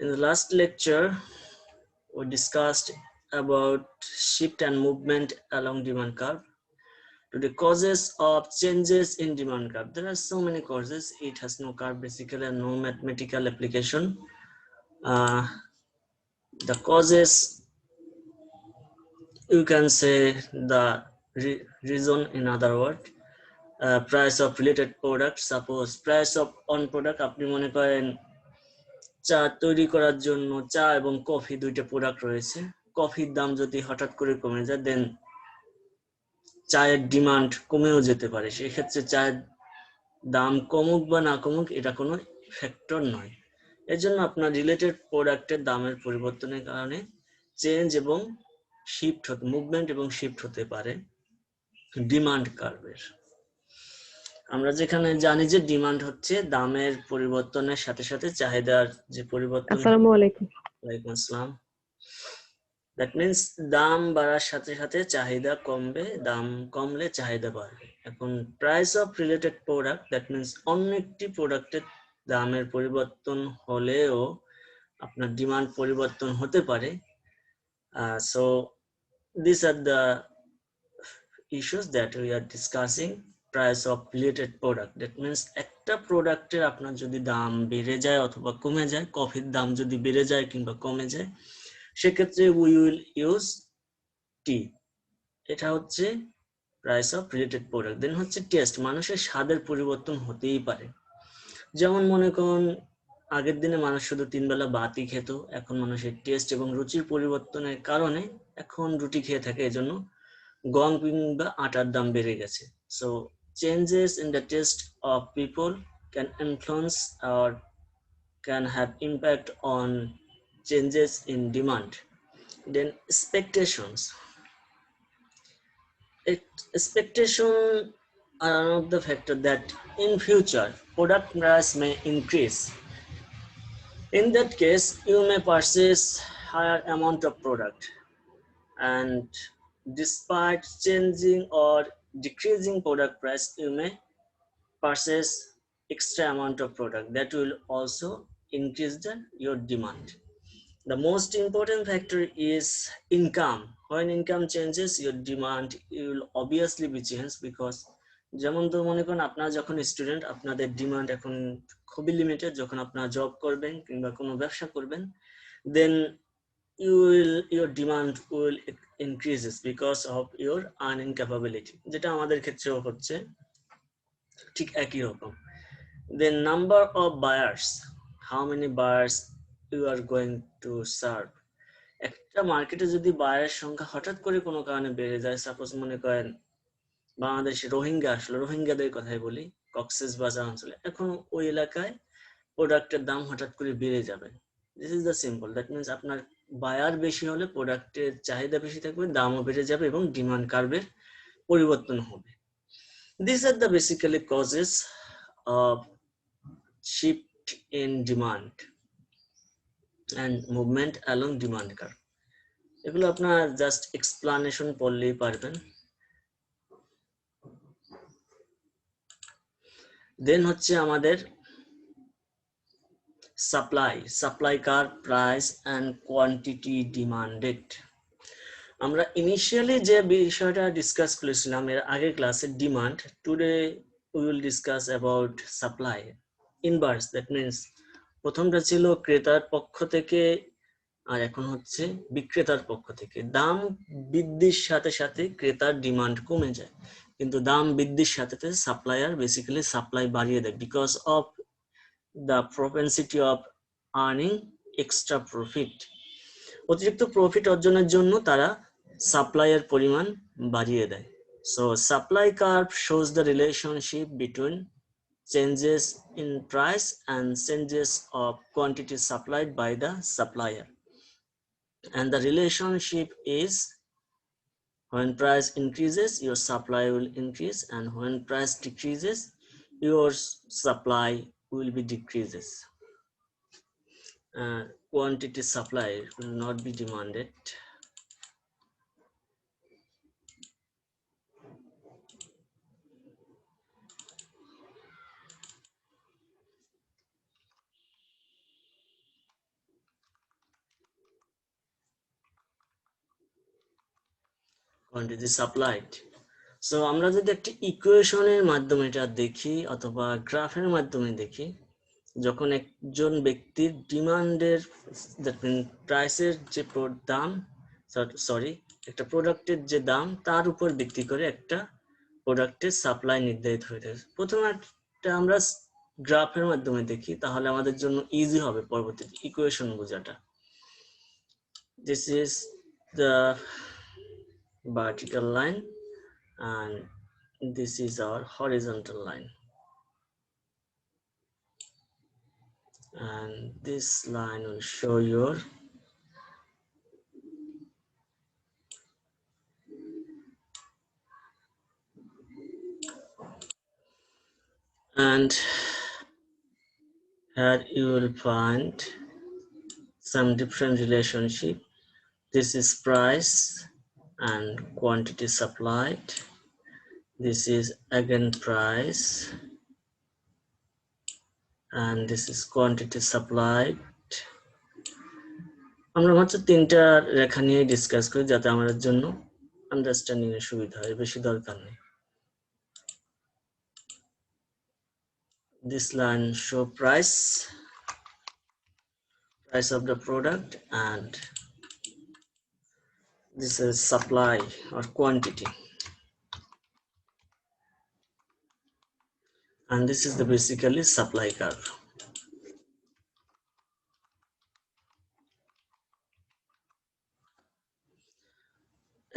In the last lecture, we discussed about shift and movement along demand curve. To the causes of changes in demand curve. There are so many causes. It has no curve basically and no mathematical application. The causes, you can say the reason, in other words, price of related product. Suppose price of one product, আপনি মনে করেন চা তৈরি করার জন্য চা এবং coffee দুইটা প্রোডাক্ট রয়েছে। কফির দাম যদি হঠাৎ করে কমে যায়, দেন চায়ের ডিমান্ড কমেও যেতে পারে। সেই ক্ষেত্রে চায়ের দাম কমুক বা না কমুক এটা কোনো ফ্যাক্টর নয়। এর জন্য আপনার রিলেটেড প্রোডাক্টের দামের পরিবর্তনের কারণে চেঞ্জ এবং শিফট হতে, মুভমেন্ট এবং শিফট হতে পারে ডিমান্ড কার্ভের। আমরা যেখানে জানি যে ডিমান্ড হচ্ছে দামের পরিবর্তনের সাথে সাথে চাহিদার যে পরিবর্তন। আসসালামু আলাইকুম। ওয়ালাইকুম আসসালাম। দ্যাট মিনস দাম বাড়ার সাথে সাথে চাহিদা কমবে, দাম কমলে চাহিদা বাড়বে। এখন price of related product, that means অন্য একটি প্রোডাক্টের দামের পরিবর্তন হলেও আপনার ডিমান্ড পরিবর্তন হতে পারে। So this are the issues that we are discussing. Price of related product, that means একটা প্রোডাক্টের আপনার যদি দাম বেড়ে যায় অথবা কমে যায়, কফির দাম যদি বেড়ে যায় কিংবা কমে যায়, সেক্ষেত্রে উই উইল ইউজ টি। এটা হচ্ছে প্রাইস অফ রিলেটেড প্রোডাক্ট। দেন হচ্ছে টেস্ট, মানুষের স্বাদের পরিবর্তন হতেই পারে। যেমন মনে করুন আগের দিনে মানুষ শুধু 3 বেলা ভাতই খেত, এখন মানুষের টেস্ট এবং রুচির পরিবর্তনের কারণে এখন রুটি খেয়ে থাকে, এজন্য গম কিংবা আটার দাম বেড়ে গেছে। So changes in the test of people can influence or can have impact on changes in demand. Then expectations. Expectation are one of the factor that in future product price may increase. In that case, you may purchase higher amount of product, and despite changing or decreasing product price, you may purchase extra amount of product that will also increase your demand. The most important factor is income. When income changes, your demand will obviously be changed, because যেমন তো মনে করেন আপনারা যখন student, আপনাদের demand এখন খুবই limited. যখন আপনারা জব করবেন কিংবা কোনো ব্যবসা করবেন, then your demand will increases because of your earning capability, যেটা আমাদের ক্ষেত্রেও হচ্ছে ঠিক একই রকম। Then number of buyers, how many buyers you are going to serve. একটা মার্কেটে যদি বায়ারের সংখ্যা হঠাৎ করে কোনো কারণে বেড়ে যায়, সাপোজ মনে করেন বাংলাদেশে রোহিঙ্গা আসলো, রোহিঙ্গাদের কথাই বলি, কক্সেস বাজার অঞ্চলে, এখন ওই এলাকায় প্রোডাক্টের দাম হঠাৎ করে বেড়ে যাবে। This is the simple. That means আপনার বায়ার বেশি হলে প্রোডাক্টের চাহিদা বেশি থাকবে, দামও বেড়ে যাবে এবং ডিমান্ড কার্ভের পরিবর্তন হবে। This are the basically causes of shift in demand and movement along demand curve. এগুলো আপনার জাস্ট এক্সপ্লানেশন পড়লেই পারবেন। দেন হচ্ছে আমাদের supply curve, price and quantity demanded. আমরা ইনিশিয়ালি যে বিষয়টা ডিসকাস করেছিলাম এর আগের ক্লাসে, demand, today we will discuss about supply inverse. That means প্রথমটা ছিল ক্রেতার পক্ষ থেকে, আর এখন হচ্ছে বিক্রেতার পক্ষ থেকে। দাম বৃদ্ধির সাথে সাথে ক্রেতার ডিমান্ড কমে যায়, কিন্তু দাম বৃদ্ধির সাথে সাথে সাপ্লায়ার বেসিক্যালি সাপ্লাই বাড়িয়ে দেয়, because of the propensity of earning extra profit. অতিরিক্ত প্রফিট অর্জনের জন্য তারা সাপ্লাইয়ের পরিমাণ বাড়িয়ে দেয়। So supply curve shows the relationship between changes in price and changes of quantity supplied by the supplier, and the relationship is when price increases your supply will increase, and when price decreases your supply will be decreases. Quantity supply will not be demanded. quantity supplied. So আমরা যদি একটা ইকুয়েশনের মাধ্যমে এটা দেখি অথবা গ্রাফের মাধ্যমে দেখি, যখন একজন ব্যক্তির ডিমান্ডের দ্যাট মিন প্রাইসের যে দাম একটা প্রোডাক্টের যে দাম তার উপর ভিত্তি করে একটা প্রোডাক্টের সাপ্লাই নির্ধারিত হয়ে থাকে। প্রথমে একটা আমরা গ্রাফের মাধ্যমে দেখি, তাহলে আমাদের জন্য ইজি হবে পরবর্তীতে ইকুয়েশন বোঝাটা। This is the vertical line and this is our horizontal line, and this line will show your and here you will find some different relationship. This is price and quantity supplied. This is again price and this is quantity supplied. আমরা মাত্র তিনটা রেখা নিয়ে discuss করি যাতে আমাদের জন্য understanding এর সুবিধা হয়, বেশি দরকার নেই। This line show price of the product and this is supply or quantity, and this is the basically supply curve.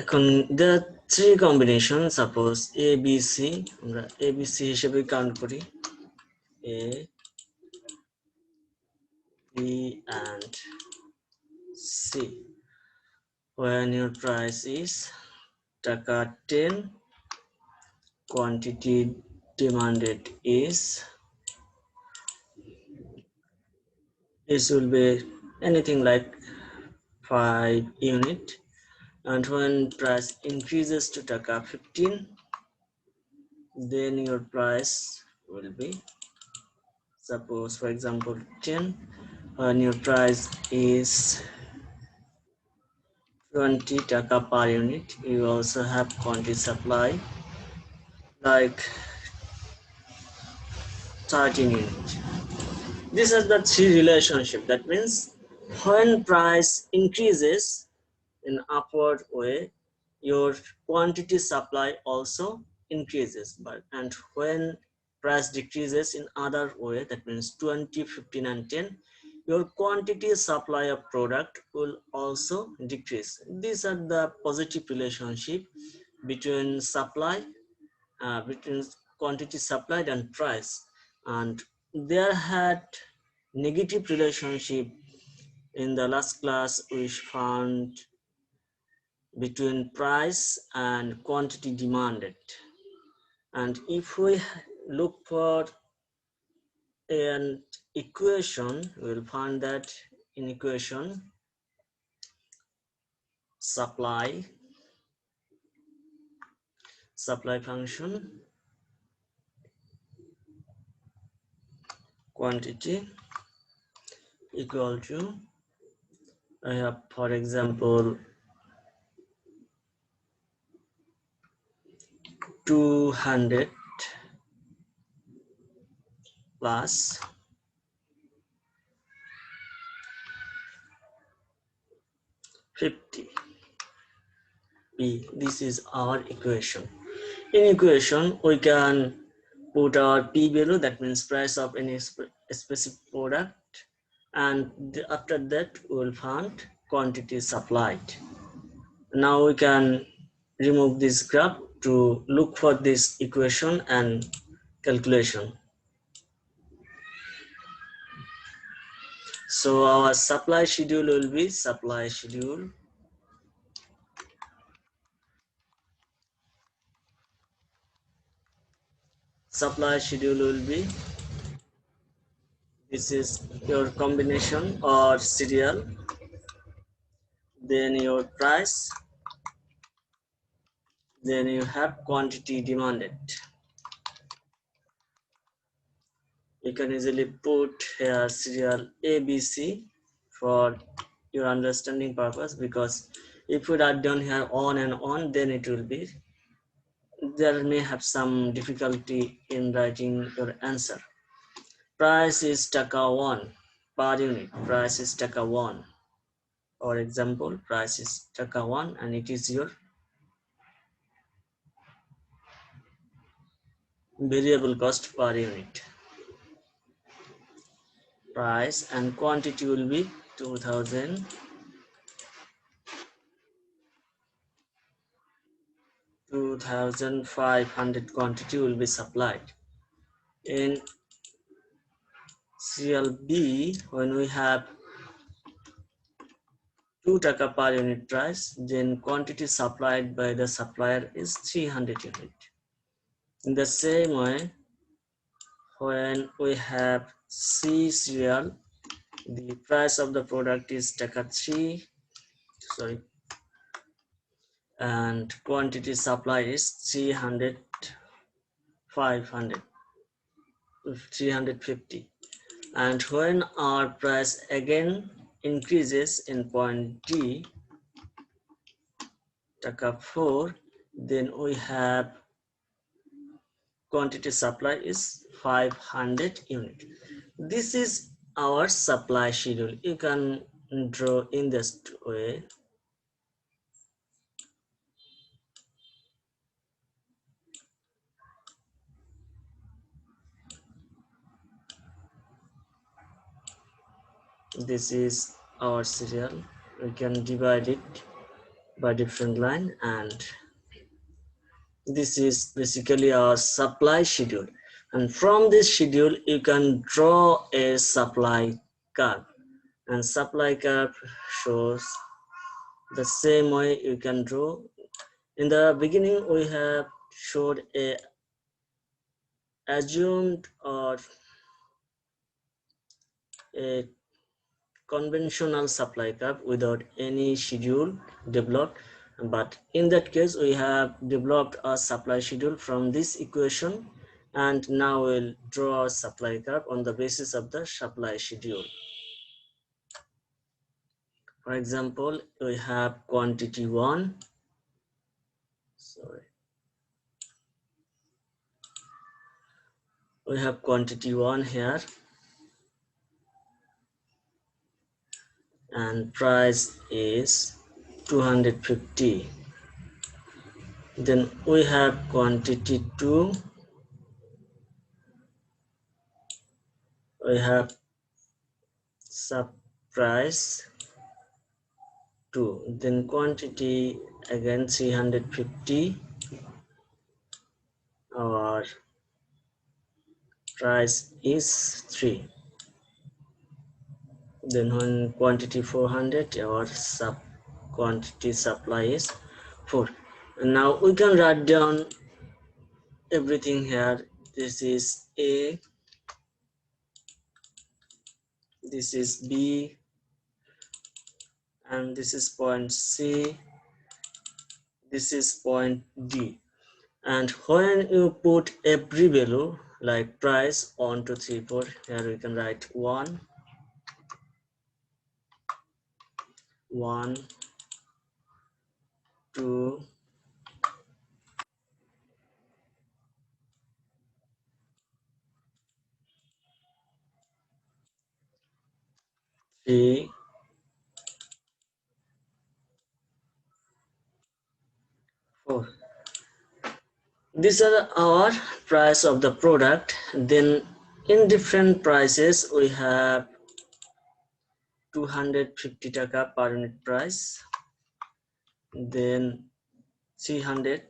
এখন the three combination, suppose A B C, আমরা A B C হিসেবে count করি, A B and C, when your price is টাকা 10, quantity demanded is, this will be anything like 5 unit, and when price increases to taka 15, then your price will be, suppose for example 10, when your price is 20 taka per unit, you also have quantity supply like 13 unit. These are the three relationship. That means when price increases in upward way, your quantity supply also increases, and when price decreases in other way, that means 20, 15 and 10, your quantity supply of product will also decrease. These are the positive relationship between between quantity supplied and price, and there had negative relationship in the last class we found between price and quantity demanded. And if we look for an equation, we will find that in equation supply function quantity equal to, I have for example 200 plus 50 P. This is our equation. In equation we can put our P value, that means price of any specific product, and after that we will find quantity supplied. Now we can remove this graph to look for this equation and calculation. So our supply schedule will be supply schedule will be, this is your combination or serial, then your price, then you have quantity demanded. You can easily put here serial ABC for your understanding purpose, because If we write down here on and on, then it will be, there may have some difficulty in writing your answer. Price is taka 1 per unit. Price is taka 1. For example, price is taka 1 and it is your variable cost per unit. Price and quantity will be 2,500 quantity will be supplied. In serial B, when we have 2 taka per unit price, then quantity supplied by the supplier is 300 unit. In the same way, when we have C serial, the price of the product is taka 3, and quantity supply is 300, 500, 350. And when our price again increases in point D, taka 4, then we have quantity supply is 500 unit. This is our supply schedule. You can draw in this way. This is our serial. We can divide it by different line, and this is basically our supply schedule. And from this schedule you can draw a supply curve, and supply curve shows the same way you can draw. In the beginning we have showed a assumed or a conventional supply curve without any schedule developed, but in that case we have developed a supply schedule from this equation, and now we'll draw a supply curve on the basis of the supply schedule. For example, we have quantity 1, we have quantity 1 here, and price is 250. Then we have quantity 2, we have sub price 2, then quantity again 350, our price is 3. Then when quantity 400, our sub quantity supply is 4. And now we can write down everything here. This is A, this is B, and this is point C, this is point D. And when you put every value like price 1 2 3 4, here we can write 1 1 2 3 4. These are our price of the product. Then in different prices we have 250 taka per unit price, then 300,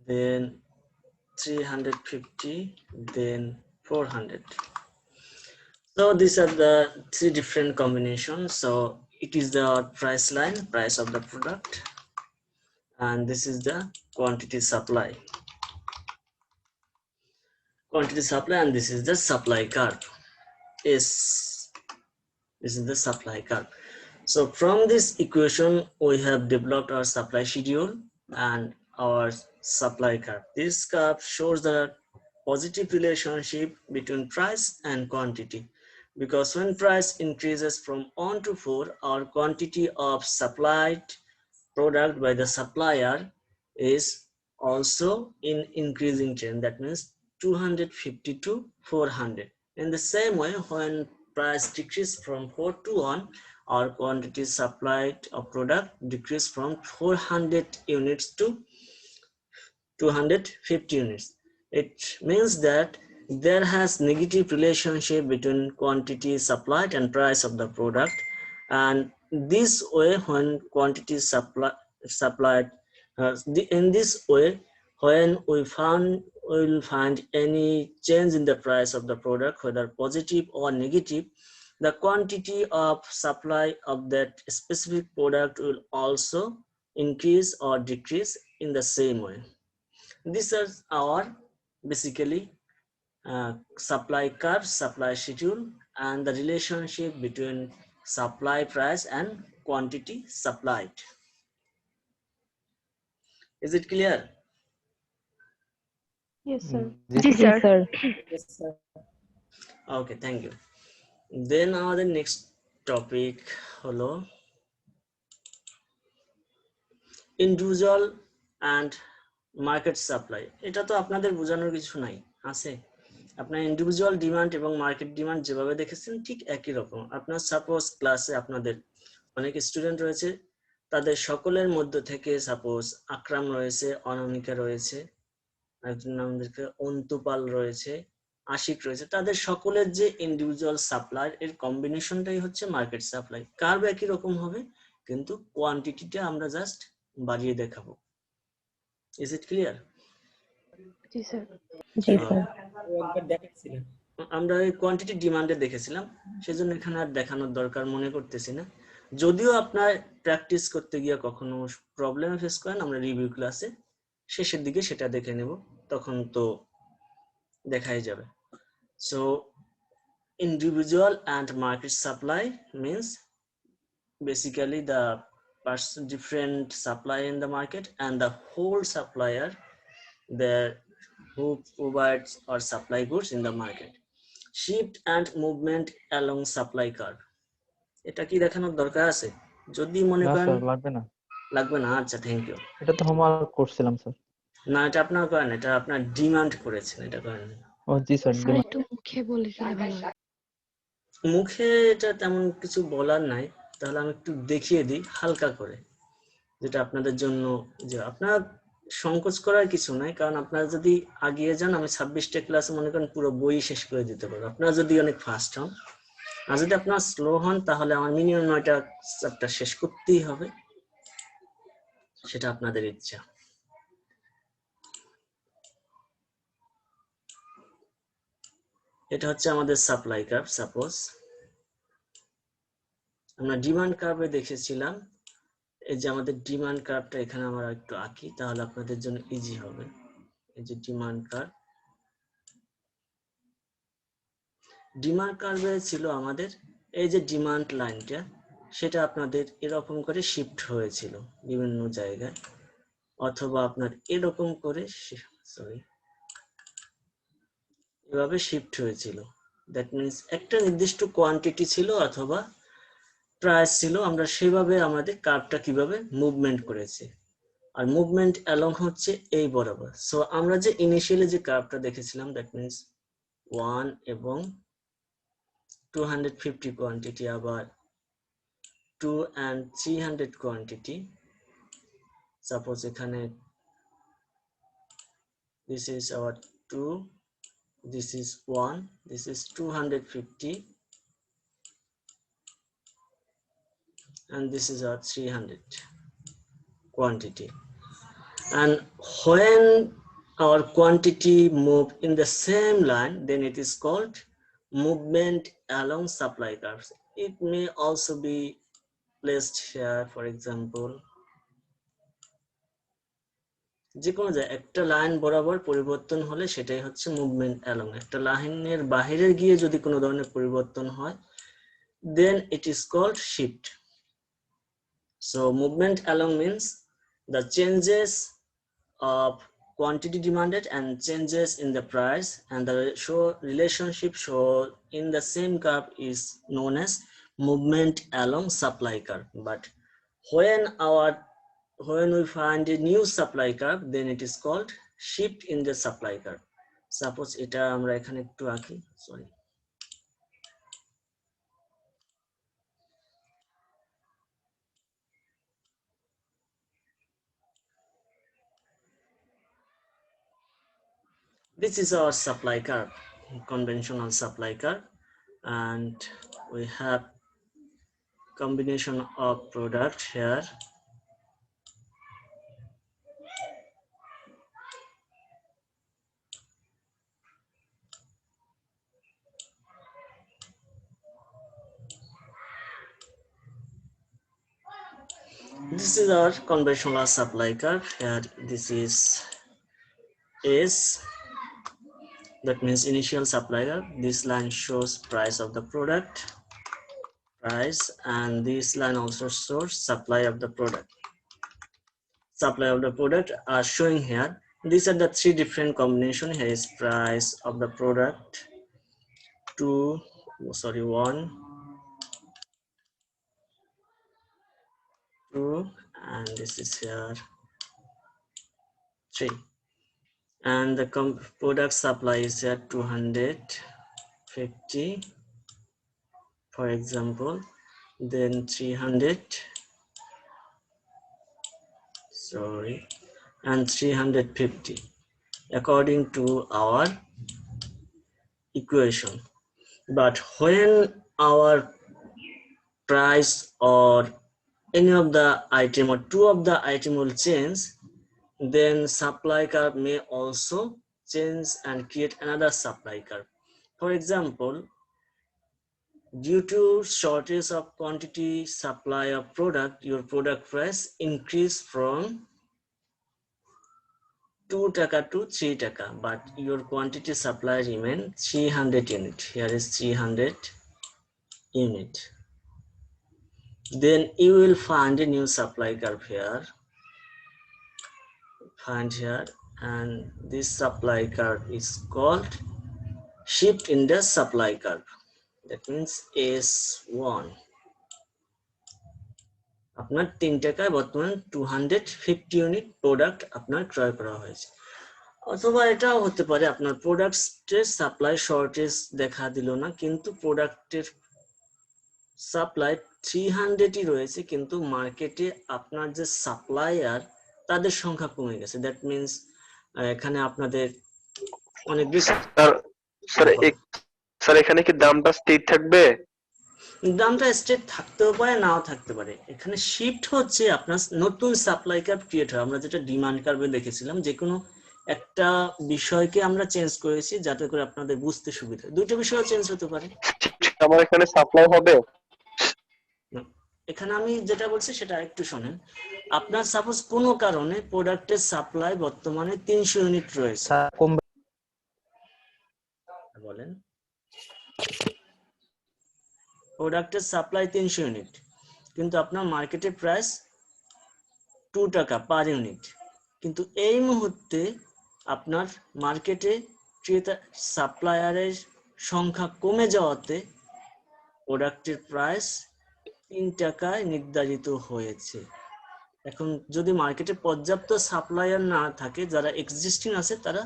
then 350, then 400. So these are the 3 different combinations. So it is the price line, price of the product, and this is the quantity supply, and this is the supply curve. This is the supply curve. So from this equation we have developed our supply schedule and our supply curve. This curve shows the positive relationship between price and quantity, because when price increases from 1 to 4, our quantity of supplied product by the supplier is also in increasing trend. That means 250 to 400. In the same way, when price decreases from 4 to 1, our quantity supplied of product decrease from 400 units to 250 units. It means that there has negative relationship between quantity supplied and price of the product, and this way when quantity supplied in this way when we will find any change in the price of the product, whether positive or negative, the quantity of supply of that specific product will also increase or decrease in the same way. These are our basically supply curve, supply schedule, and the relationship between supply price and quantity supplied. Is it clear? Yes, sir. Yes, sir. Yes, sir. Okay, thank you. Then our next topic হলো individual and market supply. এটা তো আপনাদের বোঝানোর কিছু নাই, আছে? আপনার individual demand এবং মার্কেট ডিমান্ড যেভাবে দেখেছেন ঠিক একই রকম। আপনার সাপোজ ক্লাসে আপনাদের অনেক স্টুডেন্ট রয়েছে, তাদের সকলের মধ্যে থেকে সাপোজ আকরাম রয়েছে, অনামিকা রয়েছে, একজন আমাদেরকে অন্তুপাল রয়েছে, আশিক রয়েছে, তাদের সকলের যে ইন্ডিভিজুয়াল সাপ্লাই এর কম্বিনেশনটাই হচ্ছে মার্কেট সাপ্লাই। কার্ভ একই রকম হবে, কিন্তু কোয়ান্টিটিটা আমরা জাস্ট বাড়িয়ে দেখাবো। Is it clear? G sir. G sir. আমরা এই কোয়ান্টিটি ডিমান্ডে দেখেছিলাম, সেজন্য এখানে আর দেখানোর দরকার মনে করতেছি না। যদিও আপনার প্র্যাকটিস করতে গিয়ে কখনো প্রবলেম ফেস করেন, আমরা রিভিউ ক্লাসে শেষের দিকে সেটা দেখে নেব, তখন তো দেখাই যাবে। So individual and market supply means basically the different supply in the market and the whole supplier there who provides or supply goods in the market. Shift and movement along supply curve. এটা কি দেখানোর দরকার আছে? যদি মনে করেন লাগবে না, আচ্ছা থ্যাংক ইউ। এটা তো হোমওয়ার্ক করছিলাম স্যার। না, এটা আপনার করেন, এটা আপনার ডিমান্ড করেছেন, এটা করেন। ও জি স্যার। একটু মুখে বলে দিলে ভালো হয়। মুখে এটা তেমন কিছু বলার নাই, তাহলে আমি একটু দেখিয়ে দিই হালকা করে, যেটা আপনাদের জন্য যে আপনার সংকোচ করার কিছু নাই, কারণ আপনারা যদি আগিয়ে যান আমি 26টা ক্লাসে মনে করেন পুরো বই শেষ করে দিতে পারবো, আপনারা যদি অনেক ফাস্ট হন। আর যদি আপনারা স্লো হন তাহলে আমার মিনিমাম 9টা চ্যাপ্টার শেষ করতেই হবে, সেটা আপনাদের ইচ্ছা। এটা হচ্ছে আমাদের সাপ্লাই কার্ভ। সাপোজ আমরা ডিমান্ড কার্ভে দেখেছিলাম, এই যে আমাদের ডিমান্ড কার্ভটা এখানে আমরা একটু আঁকি, তাহলে আপনাদের জন্য ইজি হবে। এই যে ডিমান্ড কার্ভ, ডিমান্ড কার্ভে ছিল আমাদের এই যে ডিমান্ড লাইনটা, সেটা আপনাদের এরকম করে শিফট হয়েছিল বিভিন্ন জায়গায়, অথবা আপনার এরকম করে এভাবে শিফট হয়েছিল। দ্যাট মিনস একটা নির্দিষ্ট কোয়ান্টিটি ছিল অথবা প্রাইস ছিল, আমরা সেভাবে আমাদের কার্ভটা কিভাবে মুভমেন্ট করেছি। আর মুভমেন্ট অ্যালং হচ্ছে এই বরাবর। সো আমরা যে ইনিশিয়ালি যে কার্ভটা দেখেছিলাম, দ্যাট মিনস 1 এবং 250 কোয়ান্টিটি, আবার 2 and 300 কোয়ান্টিটি। সাপোজ এখানে this is our 2, this is 1, this is 250, and this is our 300 quantity. And when our quantity move in the same line, then it is called movement along supply curves. It may also be placed here, for example, যে কোনো জায়গায় একটা line বরাবর পরিবর্তন হলে সেটাই হচ্ছে movement along. একটা লাইনের বাইরে গিয়ে যদি কোনো ধরনের পরিবর্তন হয়, then it is called shift. So movement along means the changes of quantity demanded and changes in the price, and the relationship shown in the same curve is known as movement along supply curve. But when we find a new supply curve, then it is called shift in the supply curve. Suppose এটা আমরা এখানে একটু আঁকি, sorry. This is our supply curve, conventional supply curve, and we have combination of product here. This is our conventional supply curve. Here this is S, that means initial supply curve. This line shows price of the product, price, and this line also shows supply of the product. Supply of the product are showing here. These are the three different combination. Here is price of the product, 1, 2, and this is here 3, and the product supply is here 250, for example, then 300, sorry, and 350 according to our equation. But when our price or any of the item or two of the item will change, then supply curve may also change and create another supply curve. For example, due to shortage of quantity supply of product, your product price increase from 2 taka to 3 taka, but your quantity supply remain 300 unit. Here is 300 unit. Then you will find a new supply curve here, find here, and this supply curve is called shift in the supply curve. That means S1. আপনার 3 টাকায় বর্তমান 250 unit product আপনার ক্রয় করা হয়েছে। অথবা এটাও হতে পারে আপনার প্রোডাক্টের সাপ্লাই শর্টেজ দেখা দিল না, কিন্তু প্রোডাক্টের সাপ্লাই 300ই রয়েছে, কিন্তু মার্কেটে আপনার যে সাপ্লায়ার তাদের সংখ্যা কমে গেছে। দ্যাট মিন্স এখানে আপনাদের অনেক বেশি। স্যার এখানে কি দামটা স্থির থাকবে? দামটা স্টেট থাকতেও পারে, নাও থাকতে পারে। এখানে শিফট হচ্ছে আপনার নতুন সাপ্লাই কার্ভ ক্রিয়েট হয়। আমরা যেটা ডিমান্ড কার্ভে দেখেছিলাম, যে কোনো একটা বিষয়কে আমরা চেঞ্জ করেছি যাতে করে আপনাদের বুঝতে সুবিধা হয়। দুটো বিষয় চেঞ্জ হতে পারে। আমার এখানে সাপ্লাই হবে, এখানে আমি যেটা বলছি সেটা একটু শোনেন। আপনার সাপোজ কোনো কারণে প্রোডাক্টের সাপ্লাই বর্তমানে 300 ইউনিট রয়েছে, বলেন প্রোডাক্টের সাপ্লাই 300 ইউনিট, কিন্তু আপনার মার্কেটের প্রাইস 2 টাকা পার ইউনিট। কিন্তু এই মুহূর্তে আপনার মার্কেটে ক্রেতা সাপ্লায়ারের সংখ্যা কমে যাওয়াতে প্রোডাক্টের প্রাইস 3 টাকায় নির্ধারিত হয়েছে। এখন যদি মার্কেটে পর্যাপ্ত সাপ্লায়ার না থাকে, যারা এক্সিস্টিং আছে তারা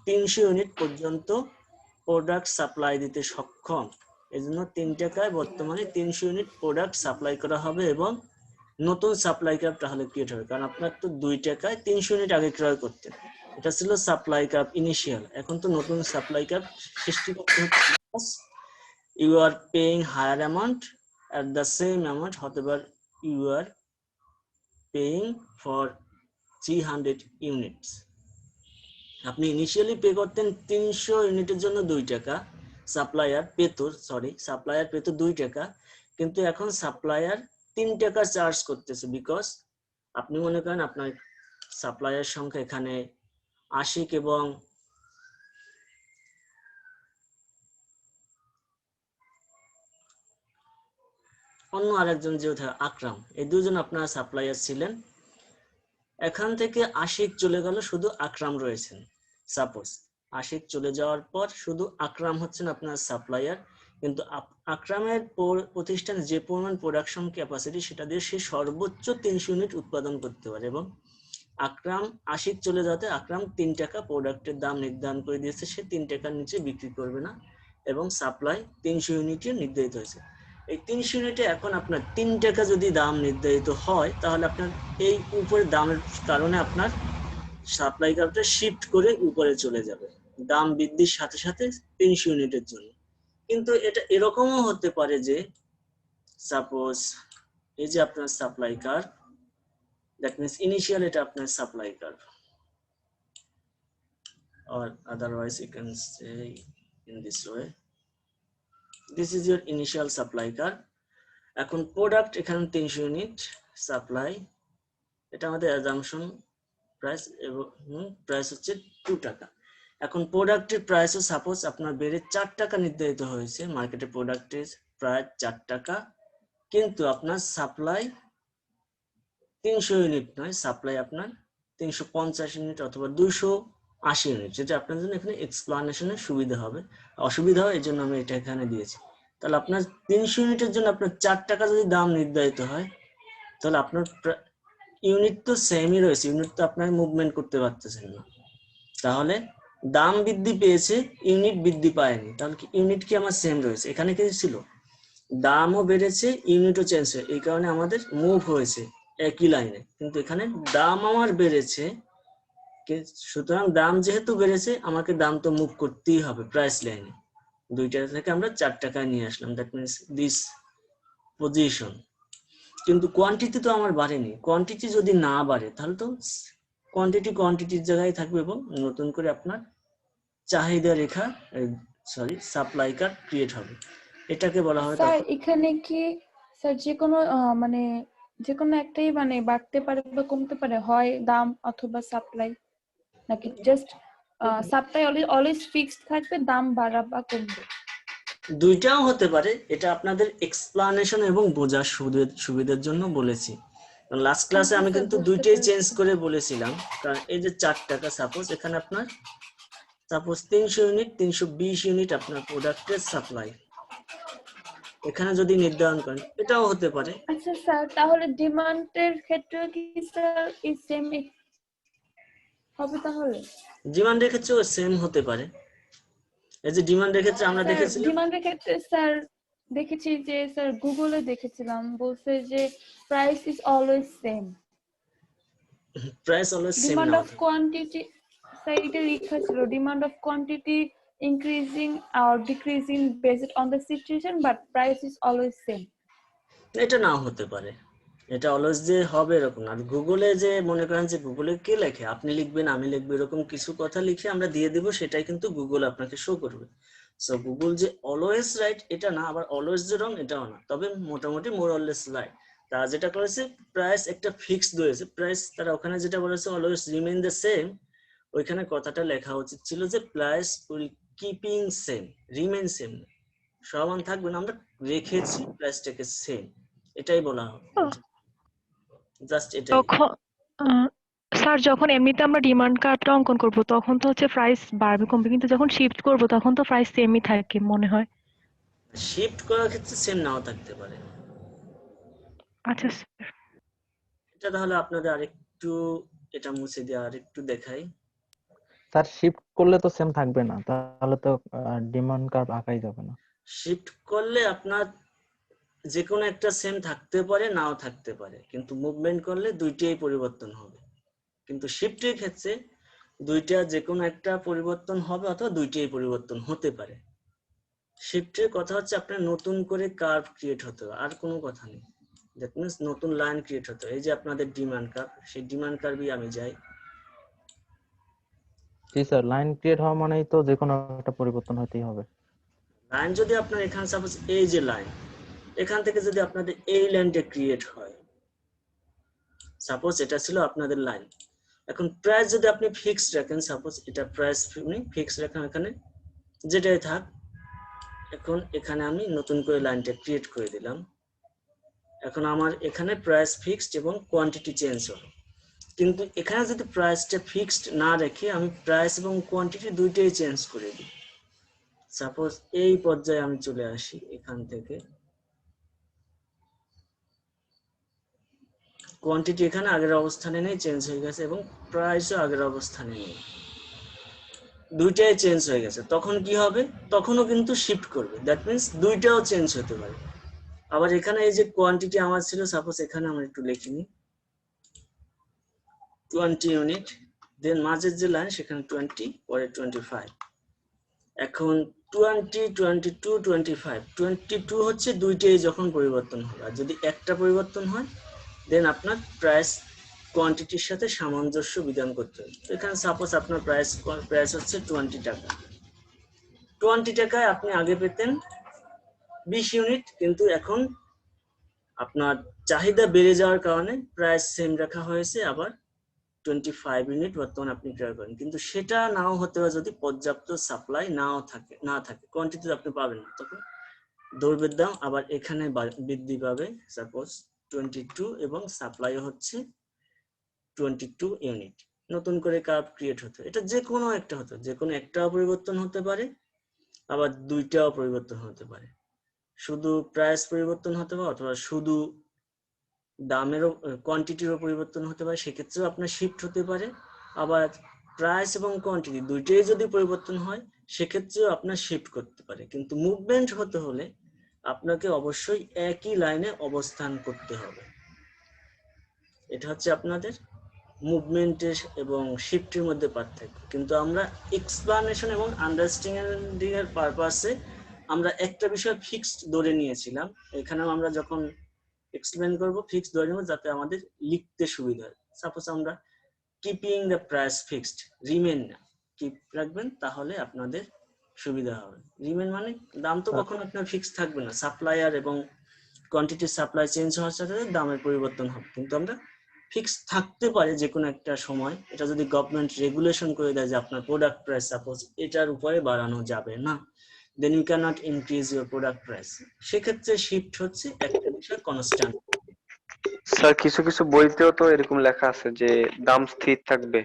300 ইউনিট পর্যন্ত প্রোডাক্ট সাপ্লাই দিতে সক্ষম। এজন্য 3 টাকায় বর্তমানে 300 ইউনিট প্রোডাক্ট সাপ্লাই করা হবে এবং নতুন সাপ্লাই কার্ভ তাহলে ক্রিয়েট হবে, কারণ আপনার তো 2 টাকায় 300 ইউনিট আগে ক্রয় করতেন, এটা ছিল সাপ্লাই কার্ভ ইনিশিয়াল। এখন তো নতুন সাপ্লাই কার্ভ সৃষ্টি করতে হচ্ছে। You are paying higher amount at the same amount, however you are paying for 300 units. আপনি ইনিশিয়ালি পে করতেন 300 ইউনিটের জন্য 2 টাকা, সাপ্লায়ার পেত 2 টাকা, কিন্তু এখন সাপ্লায়ার 3 টাকা চার্জ করতেছে, বিকজ আপনি মনে করেন আপনার সাপ্লায়ার সংখ্যা এখানে আশিক এবং অন্য আরেকজন যেহেতু আকরাম, এই দুজন আপনার সাপ্লায়ার ছিলেন। এখান থেকে আশিক চলে গেল, শুধু আকরাম রয়েছেন। সাপোজ আশিক চলে যাওয়ার পর শুধু আকরাম হচ্ছেন আপনার সাপ্লায়ার, কিন্তু আকরামের প্রতিষ্ঠানে যে পরিমাণ প্রোডাকশন ক্যাপাসিটি সেটা দিয়ে সে সর্বোচ্চ 300 ইউনিট উৎপাদন করতে পারে, এবং আকরাম আশিক চলে যাতে আকরাম 3 টাকা প্রোডাক্টের দাম নির্ধারণ করে দিয়েছে, সে 3 টাকার নিচে বিক্রি করবে না, এবং সাপ্লাই 300 ইউনিটে নির্ধারিত হয়েছে। এই 300 ইউনিটে এখন আপনার 3 টাকা যদি দাম নির্ধারিত হয়, তাহলে আপনার এই উপরে দামের কারণে আপনার সাপ্লাই কার্ভটা শিফট করে উপরে চলে যাবে দাম বৃদ্ধির সাথে সাথে 300 ইউনিটের জন্য। কিন্তু এটা এরকমও হতে পারে যে সাপোজ এই যে আপনার supply curve, that means initial এটা আপনার supply curve, or otherwise you can say in this way, this is your initial supply curve. এখন প্রোডাক্ট এখানে 300 ইউনিট সাপ্লাই, এটা আমাদের অ্যাজাম্পশন প্রাইস, এবং প্রাইস হচ্ছে 2 টাকা। এখন প্রোডাক্টের প্রাইসও সাপোজ আপনার বেড়ে 4 টাকা নির্ধারিত হয়েছে, মার্কেটে প্রোডাক্টের প্রায় 4 টাকা, কিন্তু আপনার সাপ্লাই 300 ইউনিট নয়, সাপ্লাই আপনার 350 ইউনিট অথবা 280 ইউনিট, যেটা আপনার জন্য এখানে এক্সপ্লানেশনের সুবিধা হবে, অসুবিধা হয় এই জন্য আমি এটা এখানে দিয়েছি। তাহলে আপনার 300 ইউনিটের জন্য আপনার 4 টাকা যদি দাম নির্ধারিত হয়, তাহলে আপনার ইউনিট তো সেমই রয়েছে, ইউনিট তো আপনার মুভমেন্ট করতে পারতেছেন না, তাহলে দাম বৃদ্ধি পেয়েছে ইউনিট বৃদ্ধি পায়নি, তাহলে কি ইউনিট কি আমার সেম রয়েছে? এখানে কি ছিল দামও বেড়েছে ইউনিটও চেঞ্জ হয়েছে, এই কারণে আমাদের মুভ হয়েছে একই লাইনে, কিন্তু এখানে দাম আমার বেড়েছে, সুতরাং দাম যেহেতু বেড়েছে আমাকে দাম তো মুভ করতেই হবে প্রাইস লাইনে, 2 টাকা থেকে আমরা 4 টাকায় নিয়ে আসলাম, দ্যাট মিন্স দিস পজিশন। কিন্তু কোয়ান্টিটি তো আমার বাড়েনি, কোয়ান্টিটি যদি না বাড়ে তাহলে তো কোয়ান্টিটির জায়গায় থাকবে, এবং নতুন করে আপনার চাহিদা রেখা সাপ্লাই কার্ভ ক্রিয়েট হবে, এটাকে বলা হয়। স্যার এখানে কি স্যার যে কোনো মানে যে কোনো একটাই মানে বাড়তে পারে বা কমতে পারে, হয় দাম অথবা সাপ্লাই, নাকি জাস্ট সাপ্লাই অলওয়েজ ফিক্সড থাকবে, দাম বাড়া বা কমবে? দুইটাও হতে পারে, এটা আপনাদের এক্সপ্লানেশন এবং বোঝার সুবিধার জন্য বলেছি। লাস্ট ক্লাসে আমি কিন্তু দুইটাই চেঞ্জ করে বলেছিলাম, কারণ এই যে 4 টাকা সাপোজ এখানে আপনার সাপোজ 300 ইউনিট 320 ইউনিট আপনার প্রোডাক্টের সাপ্লাই, এখানে যদি নির্ধারণ করেন এটাও হতে পারে। আচ্ছা স্যার, তাহলে ডিমান্ডের ক্ষেত্রে কি স্যার এই সেম হবে? তাহলে ডিমান্ডের ক্ষেত্রেও সেম হতে পারে, এই যে ডিমান্ডের ক্ষেত্রে আমরা দেখেছি, ডিমান্ডের ক্ষেত্রে স্যার দেখেছি যে স্যার গুগলে দেখেছিলাম, বলছে যে price is always same, price always same demand না অফ কোয়ান্টিটি, স্যার এটা লেখা ছিল demand of quantity increasing or decreasing based on the situation but price is always same. এটা নাও হতে পারে, এটা অলওয়েজ যে হবে এরকম না। আর গুগলে যে মনে করেন যে গুগলে কে লেখে, আপনি লিখবেন আমি লিখবো, এরকম কিছু কথা লিখে আমরা দিয়ে দিব, সেটাই কিন্তু গুগল আপনাকে শো করবে। সো গুগল যে অলওয়েজ রাইট এটা না, আবার অলওয়েজ যে রং এটাও না, তবে মোটামুটি মোর অলওয়েজ রাইট। তারা যেটা করেছে প্রাইস একটা ফিক্সড রয়েছে প্রাইস, তারা ওখানে যেটা বলেছে অলওয়েজ রিমেইন দ্য সেম, ওইখানে কথাটা লেখা উচিত ছিল যে price will keeping same, remain same, সমান থাকবে না, আমরা রেখেছি প্রাইসটাকে সেম, এটাই বলা হবে, জাস্ট এটাই। স্যার যখন এমনিতে আমরা ডিমান্ড কার্ভটা অঙ্কন করব তখন তো হচ্ছে প্রাইস বাড়বে কমবে, কিন্তু যখন শিফট করব তখন তো প্রাইস সেমই থাকে মনে হয়। শিফট করার ক্ষেত্রে সেম নাও থাকতে পারে। আচ্ছা স্যার। এটা তাহলে আপনাদের আরেকটু এটা মুছে দিয়ে আরেকটু দেখাই। স্যার শিফট করলে তো সেম থাকবে না, তাহলে তো ডিমান্ড কার্ভ আঁকাই যাবে না। শিফট করলে আপনার যে কোনো একটা সেম থাকতে পারে নাও থাকতে পারে, কিন্তু মুভমেন্ট করলে দুইটাই পরিবর্তন হবে। কিন্তু শিফটের ক্ষেত্রে দুইটা যে কোনো একটা পরিবর্তন হবে অথবা দুইটাই পরিবর্তন হতে পারে। শিফটের কথা হচ্ছে আপনার নতুন করে কার্ভ ক্রিয়েট হতে হবে, আর কোনো কথা নেই, দ্যাট মিন্স নতুন লাইন ক্রিয়েট হতে হবে। এই যে আপনাদের ডিমান্ড কার্ভ, সেই ডিমান্ড কার্ভই আমি যাই। জি স্যার, লাইন ক্রিয়েট হওয়া মানেই তো যে কোনো একটা পরিবর্তন হতেই হবে। লাইন যদি আপনার এখানে সাপোজ এই যে লাইন, এখান থেকে যদি আপনাদের এই লাইনটা ক্রিয়েট হয়, সাপোজ এটা ছিল আপনাদের লাইন, এখন প্রাইস যদি আপনি ফিক্সড রাখেন, সাপোজ এটা প্রাইস ফিক্সড রাখেন, এখানে যেটাই থাক, এখন এখানে আমি নতুন করে লাইনটা ক্রিয়েট করে দিলাম, এখন আমার এখানে প্রাইস ফিক্সড এবং কোয়ান্টিটি চেঞ্জ হলো। কিন্তু এখানে যদি প্রাইসটা ফিক্সড না রেখে আমি প্রাইস এবং কোয়ান্টিটি দুইটাই চেঞ্জ করে দিই, সাপোজ এই পর্যায়ে আমি চলে আসি, এখান থেকে কোয়ান্টিটি এখানে আগের অবস্থানে নেই, চেঞ্জ হয়ে গেছে, এবং প্রাইসও আগের অবস্থানে নেই, দুইটাই চেঞ্জ হয়ে গেছে। তখন কি হবে? তখনও কিন্তু শিফট করবে, দ্যাট মিন্স দুইটাও চেঞ্জ হতে পারে। আবার এখানে এই যে কোয়ান্টিটি আমার ছিল, সাপোজ এখানে আমরা একটু লিখে নিই 20 ইউনিট, দেন মাঝের যে লাইন সেখানে 20, পরে 25। এখন 20, 22, 25, 22 হচ্ছে দুইটাই যখন পরিবর্তন হবে, আর যদি একটা পরিবর্তন হয় দেন আপনার প্রাইস কোয়ান্টিটির সাথে সামঞ্জস্য বিধান করতে হবে। তো এখানে সাপোজ আপনার প্রাইস হচ্ছে 20 টাকা। 20 টাকায় আপনি আগে পেতেন 20 ইউনিট, কিন্তু এখন আপনার চাহিদা বেড়ে যাওয়ার কারণে প্রাইস সেম রাখা হয়েছে, আবার 25 ইউনিট বর্তমানে আপনি ক্রয় করেন। কিন্তু সেটা নাও হতে পারে যদি পর্যাপ্ত সাপ্লাই না থাকে কোয়ান্টিটি আপনি পাবেন না, তখন দ্রব্যের দাম আবার এখানে বৃদ্ধি পাবে। সাপোজ 22 এবং সাপ্লাই হচ্ছে 22 ইউনিট, নতুন করে কার্ভ ক্রিয়েট হতে, এটা যে কোনো একটা হতো, যে কোনো একটাও পরিবর্তন হতে পারে, আবার দুইটাও পরিবর্তন হতে পারে, শুধু প্রাইস পরিবর্তন হতে পারে, অথবা শুধু দামেরও কোয়ান্টিটিরও পরিবর্তন হতে পারে, সেক্ষেত্রেও আপনার শিফট হতে পারে। আবার প্রাইস এবং কোয়ান্টিটি দুইটাই যদি পরিবর্তন হয় সেক্ষেত্রেও আপনার শিফট করতে পারে। কিন্তু মুভমেন্ট হতে হলে আপনাকে অবশ্যই একই লাইনে অবস্থান করতে হবে। এটা হচ্ছে আপনাদের মুভমেন্টের এবং শিফটের মধ্যে পার্থক্য। কিন্তু আমরা এক্সপ্লানেশন এবং আন্ডারস্ট্যান্ডিং এর পারপাসে আমরা একটা বিষয় ফিক্সড ধরে নিয়েছিলাম, এখানেও আমরা যখন এক্সপ্লেন করব ফিক্সড ধরে নেব যাতে আমাদের লিখতে সুবিধা হয়। সাপোজ আমরা keeping the price fixed, remain না, কিপ রাখবেন, তাহলে আপনাদের সুবিধা হবে। রিমেন মানে দাম তো কখনো আপনার ফিক্সড থাকবে না, সাপ্লায়ার এবং কোয়ান্টিটির সাপ্লাই চেঞ্জ হওয়ার সাথে সাথে দামের পরিবর্তন হবে, কিন্তু আমরা ফিক্স থাকতে পারে যে কোনো একটা সময়। এটা যদি গভর্নমেন্ট রেগুলেশন করে দেয় যে আপনার প্রোডাক্ট প্রাইস সাপোজ এটার উপরে বাড়ানো যাবে না, then you can not increase your product price, সেক্ষেত্রে শিফট হচ্ছে একটা বিষয় কনস্ট্যান্ট। স্যার কিছু কিছু বইতেও তো এরকম লেখা আছে যে দাম স্থির থাকবে।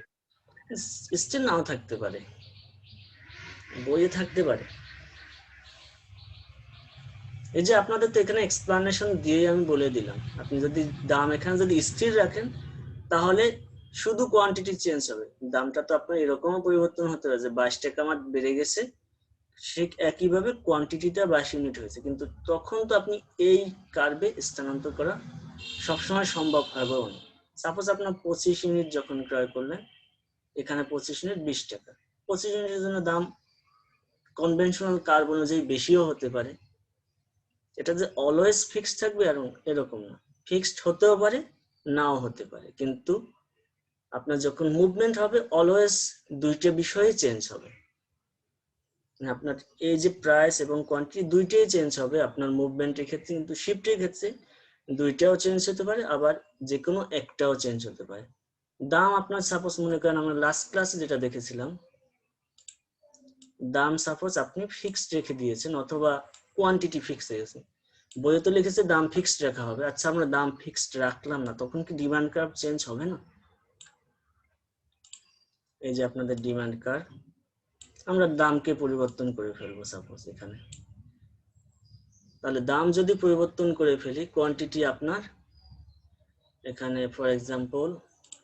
স্টিল নাও থাকতে পারে, বইয়ে থাকতে পারে। এই যে আপনাদের তো এখানে এক্সপ্লানেশন দিয়ে আমি বলে দিলাম, আপনি যদি দাম এখানে যদি স্থির রাখেন তাহলে শুধু কোয়ান্টিটি চেঞ্জ হবে, দামটা তো আপনার এরকমও পরিবর্তন হতে পারে যে 22 টাকা আমার বেড়ে গেছে, ঠিক একইভাবে কোয়ান্টিটিটা 22 ইউনিট হয়েছে, কিন্তু তখন তো আপনি এই কার্ভে স্থানান্তর করা সবসময় সম্ভব হবে না। সাপোজ আপনার 25 ইউনিট যখন ক্রয় করলেন, এখানে 25 ইউনিট 20 টাকা, 25 ইউনিটের জন্য দাম কনভেনশনাল কার্ভ অনুযায়ী বেশিও হতে পারে। এটা যে অলওয়েজ ফিক্সড থাকবে আর এরকম না, ফিক্সড হতেও পারে নাও হতে পারে, কিন্তু আপনার যখন মুভমেন্ট হবে অলওয়েজ দুইটা বিষয়ে চেঞ্জ হবে। আপনার এই যে প্রাইস এবং কোয়ান্টিটি দুইটাই চেঞ্জ হবে আপনার মুভমেন্টের ক্ষেত্রে, কিন্তু শিফটের ক্ষেত্রে দুইটাও চেঞ্জ হতে পারে, আবার যে কোনো একটাও চেঞ্জ হতে পারে। দাম আপনার সাপোজ মনে করেন আমরা লাস্ট ক্লাসে যেটা দেখেছিলাম, দাম সাপোজ আপনি ফিক্সড রেখে দিয়েছেন অথবা কোয়ান্টিটি ফিক্সড হয়ে গেছে, বইয়ে তো লিখেছে দাম ফিক্সড রাখা হবে, আচ্ছা আমরা দাম ফিক্সড রাখলাম না, তখন কি ডিমান্ড কার্ভ চেঞ্জ হবে না? এই যে আপনাদের ডিমান্ড কার্ভ, আমরা দামকে পরিবর্তন করে ফেলবো সাপোজ এখানে, তাহলে দাম যদি পরিবর্তন করে ফেলি, কোয়ান্টিটি আপনার এখানে ফর এক্সাম্পল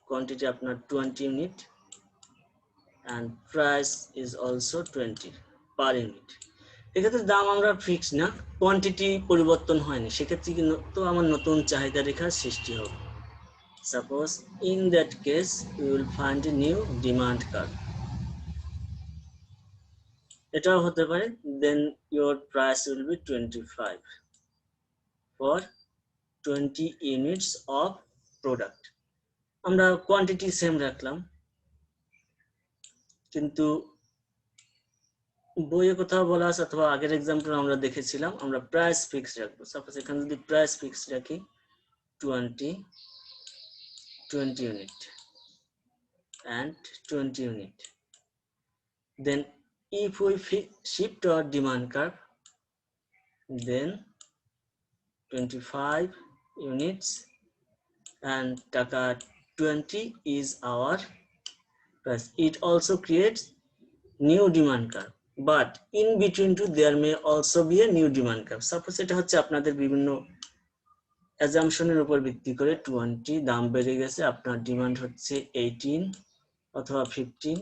কোয়ান্টিটি আপনার 20 unit and price is also 20 per unit, এক্ষেত্রে দাম আমরা ফিক্স না, কোয়ান্টিটি পরিবর্তন হয়নি, সেক্ষেত্রে কিন্তু আমার নতুন চাহিদা রেখার সৃষ্টি হবে। Suppose in that case we will find a new demand curve, এটাও হতে পারে, then your price will be 25 for 20 units of product, আমরা কোয়ান্টিটি সেম রাখলাম, কিন্তু বইয়ে কোথাও বলা আছে অথবা আগের এক্সাম্পল আমরা দেখেছিলাম আমরা প্রাইস ফিক্স রাখবো। সাপোজ এখানে যদি প্রাইস ফিক্স রাখি 20 unit and 20 unit, then if we shift our demand curve, then 25 units and টাকা 20 is our price. It also creates new demand curve, but in between two there may also be a new demand curve. Suppose এটা হচ্ছে আপনাদের বিভিন্ন অ্যাজাম্পশনের উপর ভিত্তি করে 20 দাম বেড়ে গেছে, আপনার ডিমান্ড হচ্ছে 18 অথবা 15,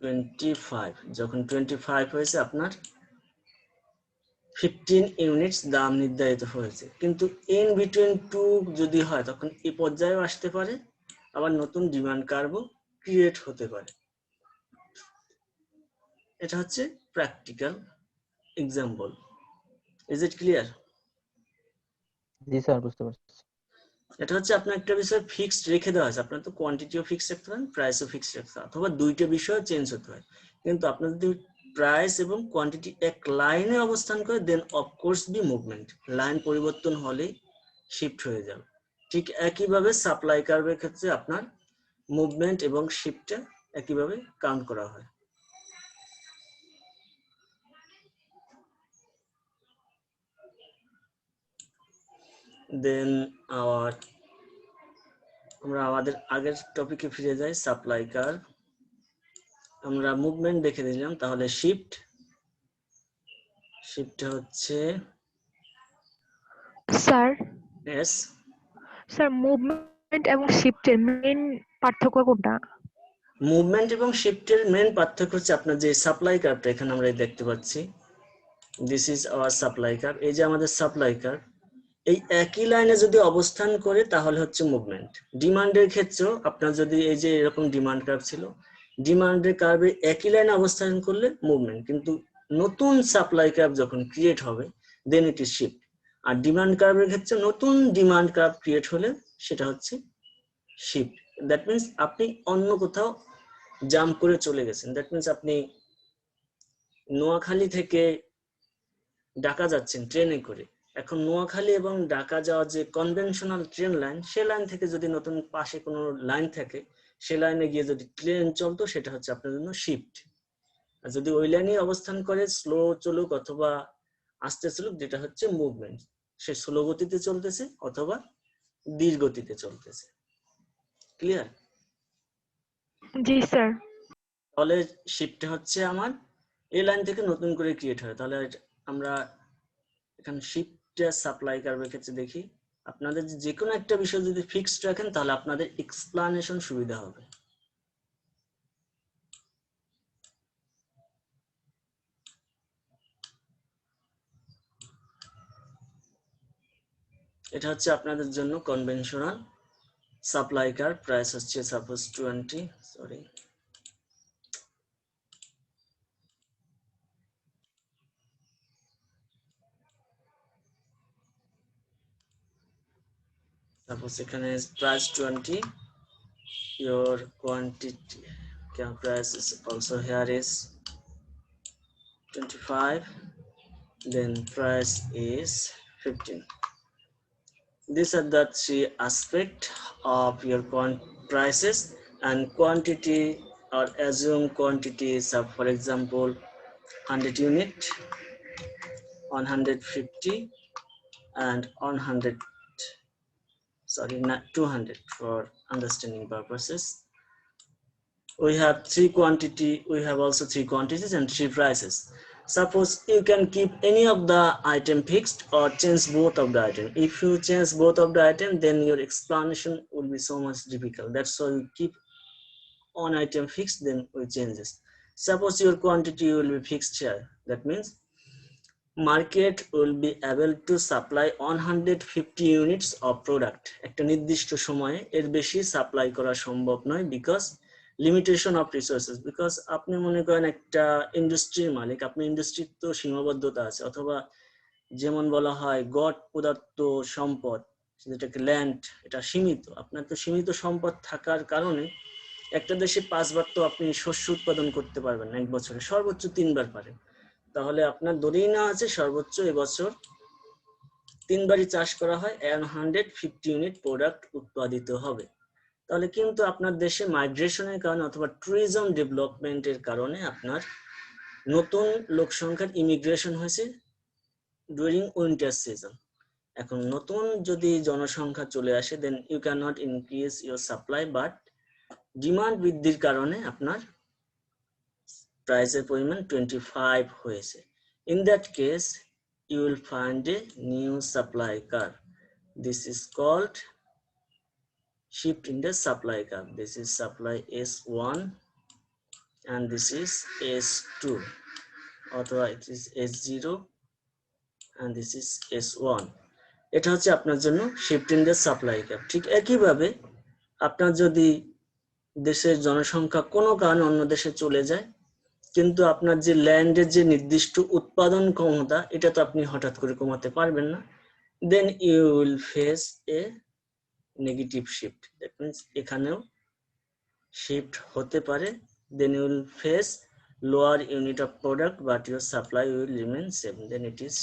25। যখন 25 হয়েছে আপনার 15 ইউনিটস দাম নির্ধারিত হয়েছে, কিন্তু ইন বিটুইন টু যদি হয় তখন এই পর্যায়েও আসতে পারে, আবার নতুন ডিমান্ড কার্ভও ক্রিয়েট হতে পারে। এটা হচ্ছে practical example. Is it clear? G sir, বুঝতে পারছি। এটা হচ্ছে আপনার একটা বিষয় ফিক্সড রেখে দেওয়া আছে, আপনার তো কোয়ান্টিটিও ফিক্সড রাখতে পারেন, প্রাইসও ফিক্সড রাখতে পারেন, অথবা দুইটা বিষয় চেঞ্জ হতে হয়। কিন্তু আপনার যদি প্রাইস এবং কোয়ান্টিটি এক লাইনে অবস্থান করে দেন অফকোর্স বি মুভমেন্ট, লাইন পরিবর্তন হলেই শিফট হয়ে যাবে। ঠিক একইভাবে সাপ্লাই কার্ভের ক্ষেত্রে আপনার মুভমেন্ট এবং শিফটটা একইভাবে কাউন্ট করা হয়। দেন আমরা আমাদের আগের টপিকে ফিরে যাই, সাপ্লাই কার্ভ। আমরা মুভমেন্ট দেখে দিলাম, তাহলে শিফট হচ্ছে স্যার এস। স্যার মুভমেন্ট এবং শিফটের মেইন পার্থক্য কোনটা? মুভমেন্ট এবং শিফটের মেইন পার্থক্য হচ্ছে আপনার যে সাপ্লাই কার্ভটা এখানে আমরা দেখতে পাচ্ছি, this is our supply curve. এই যে আমাদের সাপ্লাই কার্ভ, এই একই লাইনে যদি অবস্থান করে তাহলে হচ্ছে মুভমেন্ট। ডিমান্ডের ক্ষেত্রেও আপনার যদি এই যে এরকম ডিমান্ড কার্ভ ছিল, ডিমান্ডের কার্ভে একই লাইনে অবস্থান করলে মুভমেন্ট, কিন্তু নতুন সাপ্লাই কার্ভ যখন ক্রিয়েট হবে দেন ইট ইজ শিফট। আর ডিমান্ড কার্ভের ক্ষেত্রে নতুন ডিমান্ড কার্ভ ক্রিয়েট হলে সেটা হচ্ছে শিফট। দ্যাট মিনস আপনি অন্য কোথাও জাম্প করে চলে গেছেন। দ্যাট মিনস আপনি নোয়াখালী থেকে ঢাকা যাচ্ছেন ট্রেনে করে, এখন নোয়াখালী এবং ঢাকা যাওয়ার যে কনভেনশনাল ট্রেন লাইন, সে লাইন থেকে যদি নতুন পাশে কোনো লাইন থাকে, সে লাইনে গিয়ে যদি ট্রেন চলতো, সেটা হচ্ছে আপনার জন্য শিফট। আর যদি ওই লাইনে অবস্থান করে স্লো চলুক অথবা আস্তে চলুক, যেটা হচ্ছে মুভমেন্ট, সে স্লো গতিতে চলতেছে অথবা ধীর গতিতে চলতেছে। ক্লিয়ার? জি স্যার। তাহলে শিফট হচ্ছে আমার এই লাইন থেকে নতুন করে ক্রিয়েট হয়। তাহলে আমরা এখানে শিফট সাপ্লাই কার্ভের ক্ষেত্রে দেখি, আপনাদের যে কোনো একটা বিষয় যদি ফিক্সড রাখেন তাহলে আপনাদের এক্সপ্লানেশন সুবিধা হবে। এটা হচ্ছে আপনাদের জন্য কনভেনশনাল সাপ্লাই কার্ভ। প্রাইস হচ্ছে সাপোজ 20, সরি সাপোজ এখানে price 20, your quantity price is also here is 25, then price is 15. These are the three aspects of your prices and quantity, or assume quantities of, for example, 100 unit, 150 and 100, sorry, not 200 for understanding purposes. We have three quantity, we have also three quantities and three prices. Suppose you can keep any of the item fixed or change both of the item. If you change both of the item, then your explanation will be so much difficult. That's why we keep one item fixed, then we change this. Suppose your quantity will be fixed here. That means market will be able to supply 150 units of product. একটা নির্দিষ্ট সময়ে এর বেশি supply করা সম্ভব নয়, because limitation of resources. Because আপনি মনে করেন একটা ইন্ডাস্ট্রির মালিক, আপনি ইন্ডাস্ট্রির তো সীমাবদ্ধতা আছে, অথবা যেমন বলা হয় গড প্রদত্ত সম্পদ, যেটাকে ল্যান্ড, এটা সীমিত। আপনার তো সীমিত সম্পদ থাকার কারণে একটা দেশে 5 বার তো আপনি শস্য উৎপাদন করতে পারবেন না এক বছরে, সর্বোচ্চ 3 বার পারেন। তাহলে আপনার ধরেই না আছে সর্বোচ্চ এবছর 3 বারই চাষ করা হয়, 150 ইউনিট প্রোডাক্ট উৎপাদিত হবে। তাহলে কিন্তু আপনার দেশে মাইগ্রেশনের কারণে অথবা ট্যুরিজম ডেভেলপমেন্টের কারণে আপনার নতুন লোক সংখ্যার ইমিগ্রেশন হয়েছে ডুরিং উইন্টার সিজন। এখন নতুন যদি জনসংখ্যা চলে আসে then you can not increase your supply, but demand বৃদ্ধির কারণে আপনার প্রাইসের পরিমাণ 25 হয়েছে। In that case you will find a new supply curve. This is called shift in the supply curve. This is supply S1 and this is S2, অথবা it is S0 and this is S1. এটা হচ্ছে আপনার জন্য shift in the supply curve. ঠিক একইভাবে আপনার যদি দেশের জনসংখ্যা কোনো কারণে অন্য দেশে চলে যায়, কিন্তু আপনার যে ল্যান্ডের যে নির্দিষ্ট উৎপাদন ক্ষমতা এটা তো আপনি হঠাৎ করে কমাতে পারবেন না, then you will face a negative shift. That means এখানেও shift হতে পারে, then you will face lower unit of product but your supply will remain same. Then it is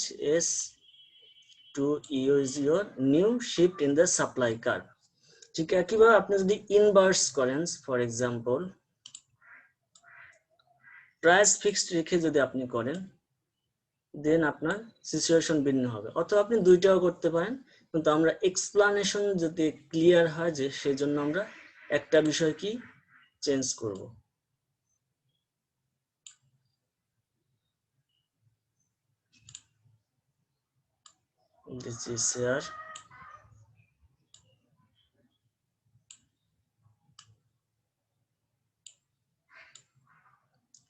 S2 is your new shift in the supply curve. ঠিক একইভাবে আপনি যদি inverse করেন, for example price fixed রেখে যদি আপনি করেন, দেন আপনার সিচুয়েশন ভিন্ন হবে। অথবা আপনি দুইটাও করতে পারেন, কিন্তু আমরা এক্সপ্লানেশন যদি ক্লিয়ার হয় যে সেজন্য আমরা একটা বিষয় কি চেঞ্জ করব। This is here.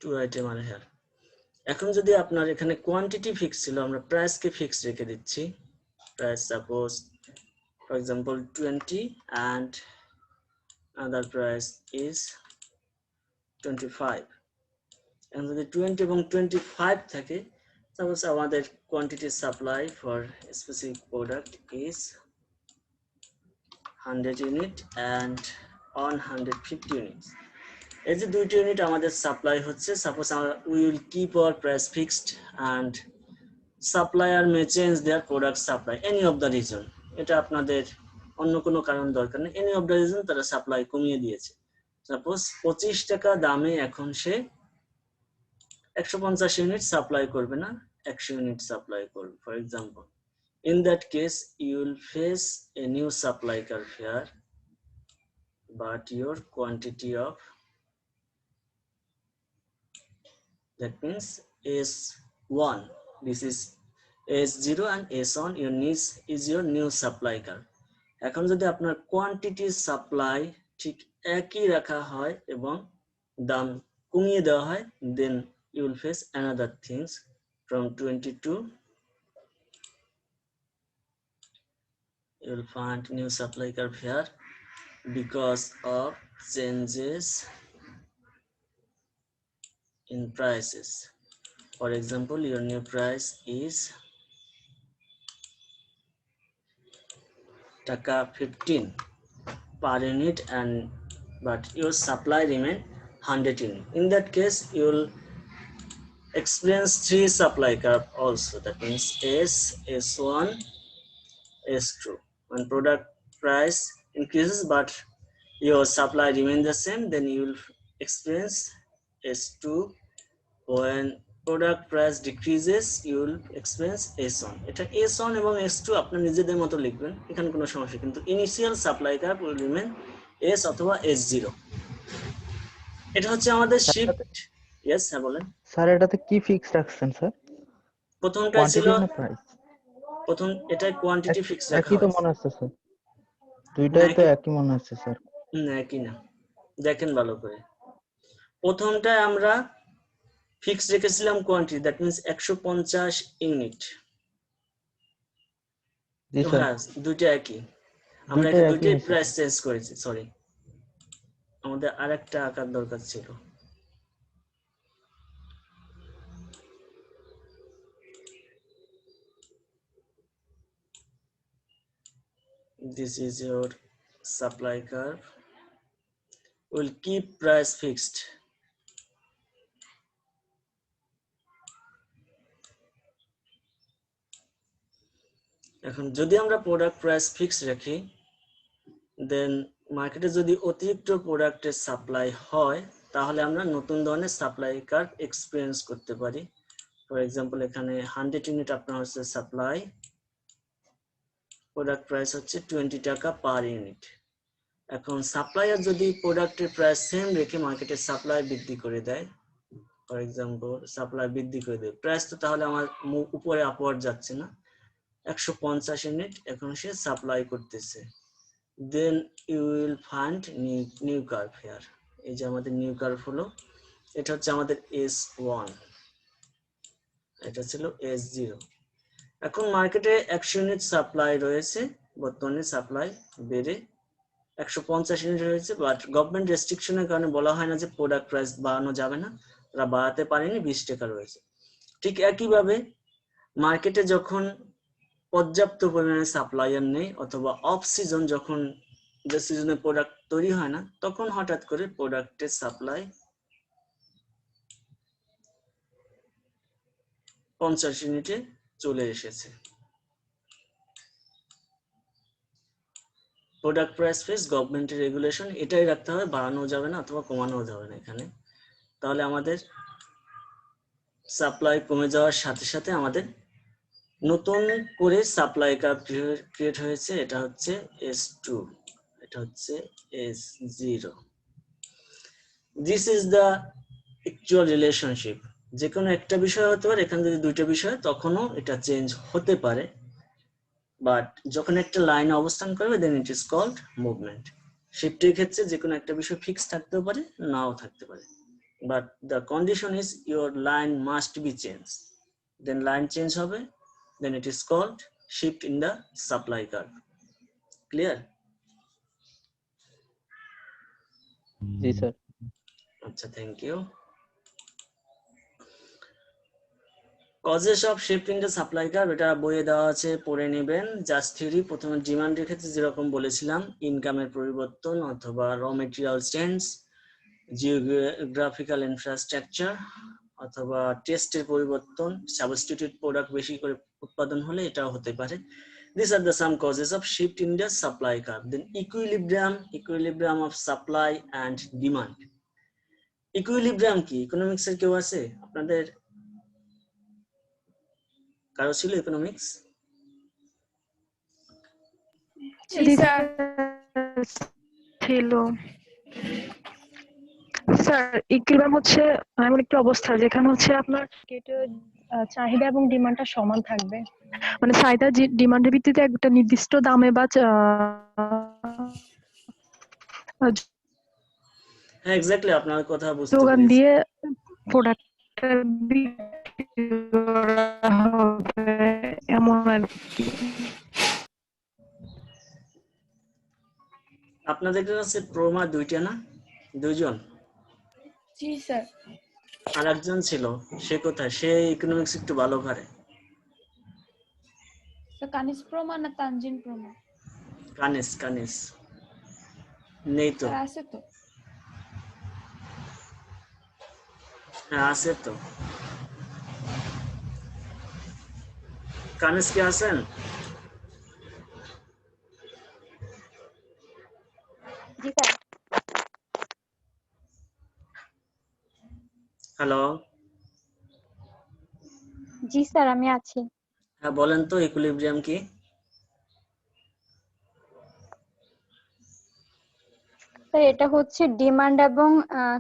Two item are here. এখন যদি আপনার এখানে কোয়ান্টিটি ফিক্স ছিল, আমরা প্রাইসকে ফিক্স রেখে দিচ্ছি। Price suppose for example 20 and other price is 25. এখন যদি 20 এবং 25 থাকে, সাপোজ আমাদের quantity supply for specific product is 100 unit and 150 units. এই যে দুইটি ইউনিট আমাদের সাপ্লাই হচ্ছে, সাপোজ আমরা we will keep our price fixed and supplier may change their product supply any of the reason. এটা আপনাদের অন্য কোনো কারণ দরকার নেই, any of the reason তারা সাপ্লাই কমিয়ে দিয়েছে। সাপোজ 25 টাকা দামে এখন সে 150 ইউনিট সাপ্লাই করবে না, 100 ইউনিট সাপ্লাই করবে for example. In that case you will face a new supply curve here, but your quantity of, that means S1, this is S0 and S1, your niche is your new supply curve. এখন যদি আপনার quantity supply ঠিক একই রাখা হয় এবং দাম কমিয়ে দেওয়া হয়, then you will face another things from 22 you will find new supply curve here because of changes in prices. For example, your new price is taka 15 per unit and but your supply remain 100 unit. In that case you will experience three supply curve also, that means S1, S2. When product price increases but your supply remain the same, then you will experience S2. When product price decreases you will experience S1. এটা S1 এবং S2 আপনারা নিজেদের মতো লিখবেন, এখানে কোনো সমস্যা, কিন্তু initial supply curve will remain S অথবা S0। এটা হচ্ছে আমাদের শিফট। ইয়েস, হ্যাঁ বলেন। স্যার এটাতে কি ফিক্স রাখছেন স্যার? প্রথমটা ছিল কোয়ান্টিটি না প্রাইস? প্রথম এটাই কোয়ান্টিটি ফিক্স রাখা একই তো হয়েছে। মনে হচ্ছে স্যার, দুইটাই তো একই মনে হচ্ছে স্যার। না একই না, দেখেন ভালো করে। প্রথমটায় আমরা ফিক্স রেখেছিলাম quantity, that means 150 unit. G sir, হ্যাঁ দুইটা একই, আমরা এখানে দুইটাই প্রাইস চেঞ্জ করেছি। সরি, আমাদের আরেকটা আকার দরকার ছিল। This is your supply curve. We'll keep price fixed. এখন যদি আমরা প্রোডাক্ট প্রাইস ফিক্স রাখি, দেন মার্কেটে যদি অতিরিক্ত প্রোডাক্টের সাপ্লাই হয় তাহলে আমরা নতুন ধরনের সাপ্লাই কার্ভ এক্সপেরিয়েন্স করতে পারি। ফর এক্সাম্পল এখানে 100 ইউনিট আপনার হচ্ছে সাপ্লাই, প্রোডাক্ট প্রাইস হচ্ছে 20 টাকা পার ইউনিট। এখন সাপ্লায়ার যদি প্রোডাক্টের প্রাইস সেম রেখে মার্কেটে সাপ্লাই বৃদ্ধি করে দেয়, ফর এক্সাম্পল সাপ্লাই বৃদ্ধি করে দেয়, প্রাইস তো তাহলে আমার উপরে আপওয়ার্ড যাচ্ছে না, 150 ইউনিট এখন সে সাপ্লাই করতেছে, then you will find new curve here. এই যে আমাদের নিউ কার্ভ হলো, এটা হচ্ছে আমাদের S1, এটা ছিল S0। এখন মার্কেটে 100 ইউনিট সাপ্লাই রয়েছে, বর্তমানে সাপ্লাই বেড়ে 150 ইউনিট রয়েছে, বাট গভর্নমেন্ট রেস্ট্রিকশনের কারণে বলা হয় না যে প্রোডাক্ট প্রাইস বাড়ানো যাবে না, তারা বাড়াতে পারেনি, 20 টাকা রয়েছে। ঠিক একইভাবে মার্কেটে যখন পর্যাপ্ত পরিমাণে সাপ্লায়ার নেই অথবা অফ সিজন, যখন যে সিজনে প্রোডাক্ট তৈরি হয় না, তখন হঠাৎ করে প্রোডাক্টের সাপ্লাই 50 ইউনিটে চলে এসেছে। প্রোডাক্ট প্রাইস ফিক্স গভর্নমেন্টের রেগুলেশন, এটাই রাখতে হবে, বাড়ানো যাবে না অথবা কমানো যাবে না এখানে। তাহলে আমাদের সাপ্লাই কমে যাওয়ার সাথে সাথে আমাদের নতুন করে সাপ্লাই কার্ভ ক্রিয়েট হয়েছে, এটা হচ্ছে S2, এটা হচ্ছে S0। This is the actual relationship. যে কোনো একটা বিষয় হতে পারে, এখানে যদি দুইটা বিষয় তখনও এটা চেঞ্জ হতে পারে, বাট যখন একটা লাইনে অবস্থান করবে দেন ইট ইজ কল্ড মুভমেন্ট। শিফটের ক্ষেত্রে যে কোনো একটা বিষয় ফিক্স থাকতেও পারে, নাও থাকতে পারে, but the condition is your line must be change, then line change হবে, then it is called shift in the supply curve. Clear? জি স্যার। আচ্ছা, thank you. Causes of shift in the supply curve, এটা বইয়ে দেওয়া আছে, পড়ে নেবেন। Just theory, প্রথমে ডিমান্ডের ক্ষেত্রে যেরকম বলেছিলাম, ইনকামের পরিবর্তন অথবা র মেটেরিয়াল চেঞ্জ, জিওগ্রাফিক্যাল ইনফ্রাস্ট্রাকচার অথবা টেস্টের পরিবর্তন, সাবস্টিটিউট প্রোডাক্ট বেশি করে উৎপাদন হলে এটাও হতে পারে। These are the some causes of shift in the supply curve. Then equilibrium of supply and demand. Equilibrium কি? ইকোনমিক্স এর কেউ আছে আপনাদের? কারো ছিল ইকোনমিক্স? জি স্যার। ছিল স্যার। ইকুইলিব্রিয়াম হচ্ছে এমন একটি অবস্থা যেখানে হচ্ছে আপনার চাহিদা এবং ডিমান্ডটা সমান থাকবে, মানে চাহিদা ডিমান্ডের ভিত্তিতে একটা নির্দিষ্ট দামে বা হ্যাঁ, এক্স্যাক্টলি, আপনার কথা বুঝতে যোগান পেরেছি। দিয়ে প্রোডাক্টটা বিক্রি করা হবে, এমন আর কি। আপনাদের কাছে প্রমা দুইটা না? দুইজন? জি স্যার। আর একজন ছিল, সে কোথায়? সে ইকোনমিক্স একটু ভালো পারে। স্যার কানিস প্রমা না তানজিন প্রমা? কানিস নেই তো? স্যার আছে তো। হ্যাঁ আছে তো। কানিস কে আছেন? জি স্যার। হ্যালো, জি স্যার, আমি আছি। হ্যাঁ বলেন তো, ইকুইলিব্রিয়াম কি? স্যার এটা হচ্ছে ডিমান্ড এবং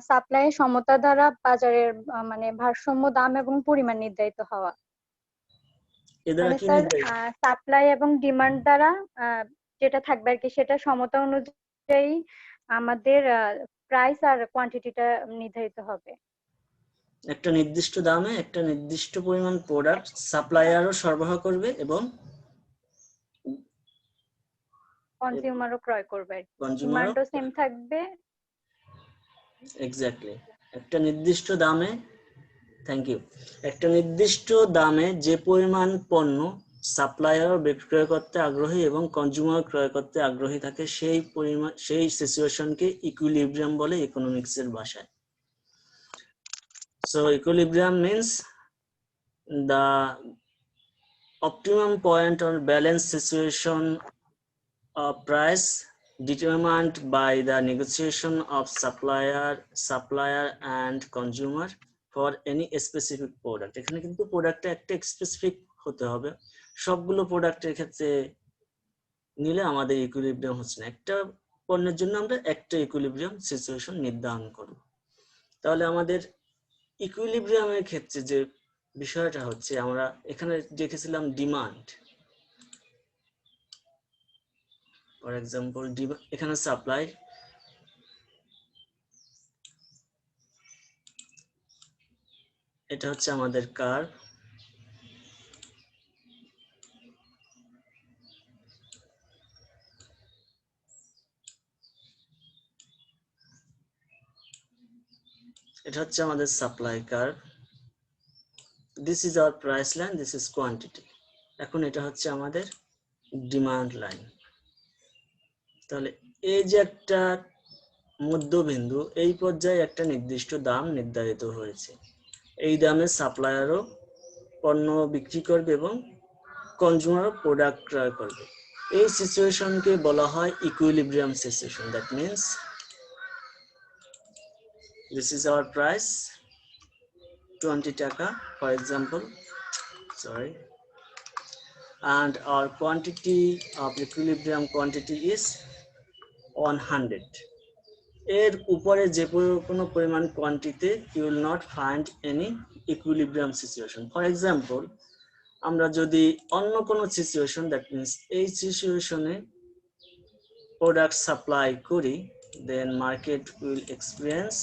সাপ্লাইয়ের সমতা দ্বারা বাজারের মানে ভারসাম্য দাম এবং পরিমাণ নির্ধারিত হওয়া। এ দ্বারা মানে কি স্যার নির্ধারিত? সাপ্লাই এবং ডিমান্ড দ্বারা যেটা থাকবে আর কি, সেটা সমতা অনুযায়ী আমাদের প্রাইস আর কোয়ান্টিটিটা নির্ধারিত হবে। একটা নির্দিষ্ট দামে একটা নির্দিষ্ট পরিমাণ প্রোডাক্ট সাপ্লায়ারও সরবরাহ করবে এবং কনজিউমারও ক্রয় করবে, কনজিউমারও। ডিমান্ডও সেম থাকবে। এক্স্যাক্টলি, একটা নির্দিষ্ট দামে, থ্যাংক ইউ, একটা নির্দিষ্ট দামে যে পরিমাণ পণ্য সাপ্লায়ার বিক্রয় করতে আগ্রহী এবং কনজিউমার ক্রয় করতে আগ্রহী থাকে, সেই পরিমাণ, সেই সিচুয়েশনকে ইকুইলিব্রিয়াম বলে ইকোনমিক্সের ভাষায়। So equilibrium means the optimum point or balance situation of price determined by the negotiation of supplier and consumer for any specific product. এখানে কিন্তু প্রোডাক্টটা একটা স্পেসিফিক হতে হবে, সবগুলো প্রোডাক্টের ক্ষেত্রে নিলে আমাদের ইকুইলিব্রিয়াম হচ্ছে না। একটা পণ্যের জন্য আমরা একটা ইকুইলিব্রিয়াম সিচুয়েশন নির্ধারণ করব। তাহলে আমাদের ইকুইলিব্রিয়ামের ক্ষেত্রে যে বিষয়টা হচ্ছে, আমরা এখানে দেখেছিলাম ডিমান্ড, ফর এক্সাম্পল এখানে সাপ্লাই, এটা হচ্ছে আমাদের কার্ভ, এটা হচ্ছে আমাদের supply curve, this is our price line, this is quantity. এখন এটা হচ্ছে আমাদের ডিমান্ড লাইন। তাহলে এই যে একটা মধ্যবিন্দু, এই পর্যায়ে একটা নির্দিষ্ট দাম নির্ধারিত হয়েছে। এই দামে সাপ্লায়ারও পণ্য বিক্রি করবে এবং কনজিউমারও প্রোডাক্ট ক্রয় করবে। এই সিচুয়েশনকে বলা হয় equilibrium situation. That means this is our price 20 টাকা for example, sorry, and our quantity of equilibrium quantity is 100. এর উপরে যে কোনো পরিমাণ কোয়ান্টিটিতে you will not find any equilibrium situation. For example, আমরা যদি অন্য কোনো সিচুয়েশন, দ্যাট মিনস এই সিচুয়েশনে প্রোডাক্ট সাপ্লাই করি, দেন মার্কেট উইল এক্সপিরিয়েন্স,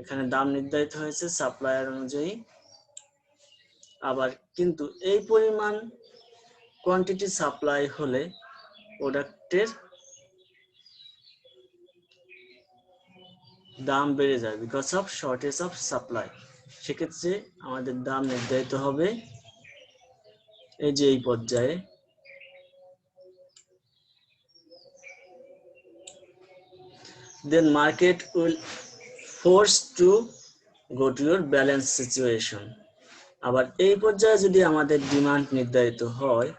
এখানে দাম নির্ধারিত হয়েছে সাপ্লায়ার অনুযায়ী। আবার কিন্তু এই পরিমাণ কোয়ান্টিটি সাপ্লাই হলে প্রোডাক্টের দাম বেড়ে যায় because of shortage of supply. সেক্ষেত্রে আমাদের দাম নির্ধারিত হবে এই যে এই পর্যায়ে। Then market will force to go to your balance situation. আবার এই পর্যায়ে যদি আমাদের ডিমান্ড নির্ধারিত হয়,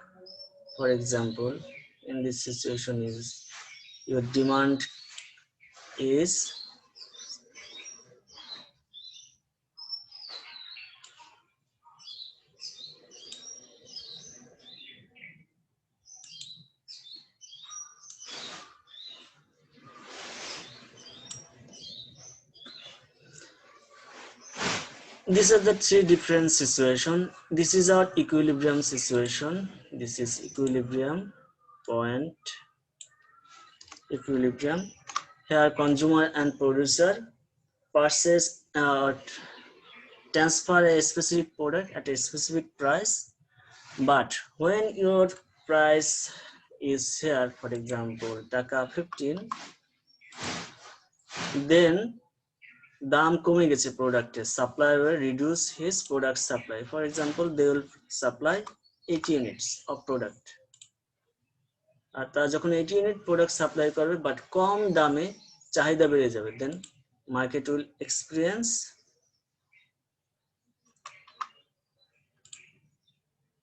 for example, in this situation is your demand is these are the three different situations. This is our equilibrium situation. This is equilibrium point, equilibrium. Here consumer and producer purchase transfer a specific product at a specific price, but when your price is here, for example taka 15, then দাম কমে গেছে প্রোডাক্টের, supplier will reduce his product supply. For example, they will supply 80 units of product, আর তারা যখন 80 unit product supply করবে but কম দামে চাহিদা বেড়ে যাবে, then market will experience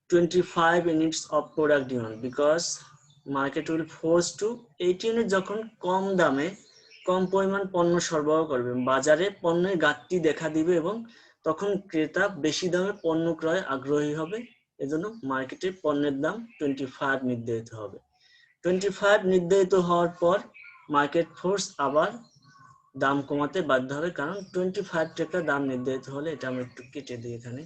25 units of product demand because market will force to 80 unit যখন কম দামে কম পরিমাণ পণ্য সরবরাহ করবে, বাজারে পণ্যের ঘাটতি দেখা দিবে এবং তখন ক্রেতা বেশি দামে পণ্য ক্রয়ে আগ্রহী হবে। এজন্য মার্কেটে পণ্যের দাম 25 নির্ধারিত হবে। 25 নির্ধারিত হওয়ার পর মার্কেট ফোর্স আবার দাম কমাতে বাধ্য হবে, কারণ 25 টাকা দাম নির্ধারিত হলে, এটা আমরা একটু কেটে দিই এখানে,